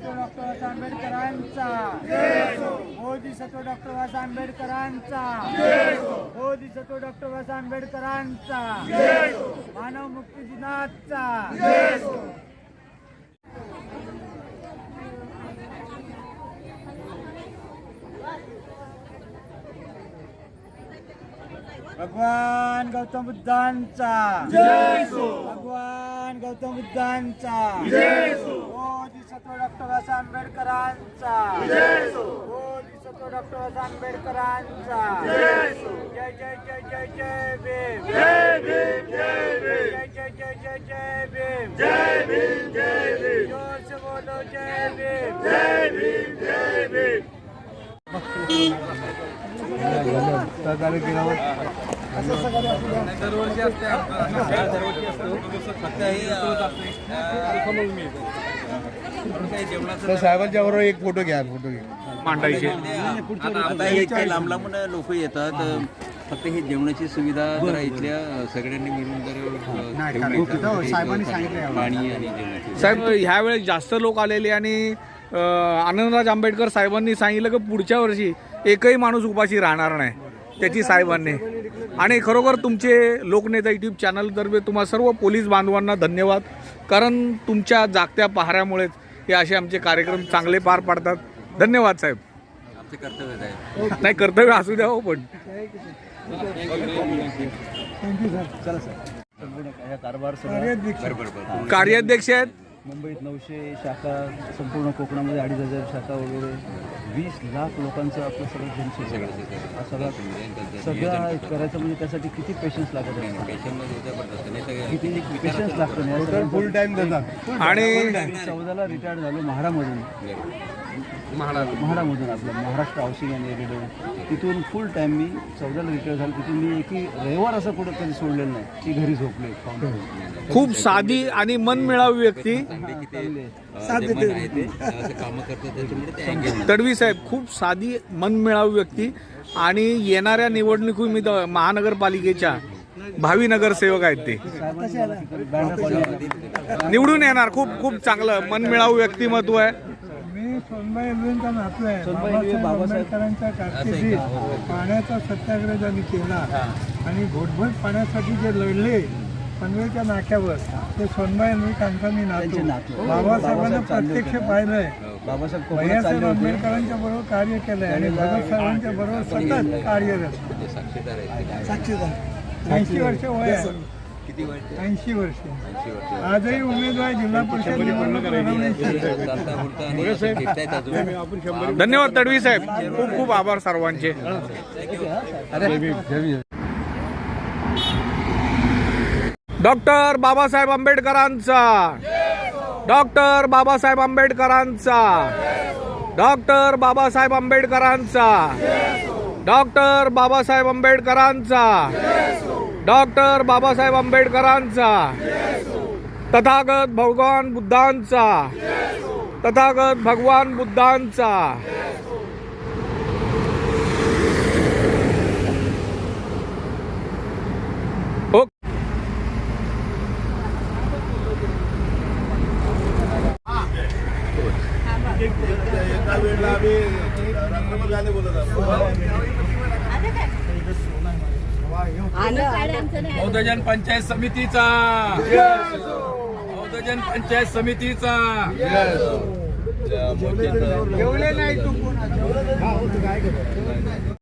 डॉक्टर आंबेडकरांचा बोधिसत्व डॉक्टर बाबासाहेब आंबेडकरांचा बोधिसत्व डॉक्टर बाबासाहेब आंबेडकरांचा मानव मुक्ती दिनाचा भगवान गौतम बुद्धांचा भगवान गौतम बुद्धांचा बोधिसत्व डॉक्टर बाबासाहेब आंबेडकरांचा बोधिसत्व डॉक्टर बाबासाहेब आंबेडकरांचा जय जय जय जय जय भीम जय भीम जय भीम जय जय जय जय भीम जय भीम जय भीम जोर से बोलो जय भीम जय भीम जय भीम सहकार्य केल्यावर दरवर्षी असते दरवर्षी असतो साहेबांच्या बरोबर एक फोटो घ्या मांडायचे आता हे काही लांब लांबून लोक येतात फक्त हे जेवणाची सुविधा जरा इथल्या सगळ्यांनी मिळून जर साहेबांनी सांगितलं पाणी आणि जेवणाची साहेब ह्यावेळेस जास्त लोक आलेले आणि आनंदराज आंबेडकर साहेबांनी सांगितलं की पुढच्या वर्षी एकही माणूस उपाशी राहणार नाही त्याची साहेबांनी. आणि खरोखर तुमचे लोकनेता यूट्यूब चॅनलतर्फे तुम्हा सर्व पोलीस बांधवांना धन्यवाद, कारण तुमच्या जागत्या पहाऱ्यामुळेच हे असे आमचे कार्यक्रम चांगले पार पडतात. धन्यवाद साहेब. आमचे कर्तव्य आहे. नाही कर्तव्य असू द्या हो, पण कार्याध्यक्ष आहेत मुंबईत 900 शाखा, संपूर्ण कोकणामध्ये 2,500 शाखा वगैरे 20 लाख लोकांचं आपलं सगळं जनशक्ती हा सगळं करायचं म्हणजे त्यासाठी किती पेशन्स लागत आहे, किती पेशन्स लागतं. फुल टाइम देतात. आणि 14ला रिटायर्ड झालो म्हाडामधून आपलं महाराष्ट्र हाऊसिंग अँड एरिया तिथून फुल टाईम मी 14ला रिटायर झालो. तिथून मी एकही रविवार असं कुठं कधी सोडलेलं नाही की घरी झोपले. खूप साधी आणि मनमिळावी व्यक्ती तडवी साहेब, खूप साधी मनमिळावी व्यक्ती आणि येणाऱ्या निवडणुकीत महानगरपालिकेच्या भावी नगरसेवक आहेत ते निवडून येणार. खूप खूप चांगलं मनमिळावू व्यक्तिमत्व आहे. मी सोनबाई एलवेंचा नातू आहे. बाबासाहेब आंबेडकरांच्या कारकिर्दीत पाण्याचा सत्याग्रह ज्यांनी केला आणि घोटभर पाण्यासाठी जे लढले पनवेलच्या नाक्यावर, ते सोनबाई एलवेंचा मी नातू. बाबासाहेबांना प्रत्यक्ष पाहिलंय. भैयासाहेब आंबेडकरांच्या बरोबर कार्य केलंय आणि भगतसाहेबांच्या बरोबर सतत कार्यरत. साक्षीदार 80 वर्ष वय आहे. 80 वर्ष आजही उमेदवार जिल्हा परिषद निवडणूक लढवण्याची. धन्यवाद तडवी साहेब, खूप खूप आभार सर्वांचे. डॉक्टर बाबासाहेब आंबेडकरांचा, डॉक्टर बाबासाहेब आंबेडकरांचा, डॉक्टर बाबासाहेब आंबेडकरांचा, डॉक्टर बाबासाहेब आंबेडकरांचा, डॉक्टर बाबासाहेब आंबेडकरांचा, तथागत भगवान बुद्धांचा, तथागत भगवान बुद्धांचा. बहुजन पंचायत समितीचा, बहुजन पंचायत समितीचा. जेवले नाही तू कोण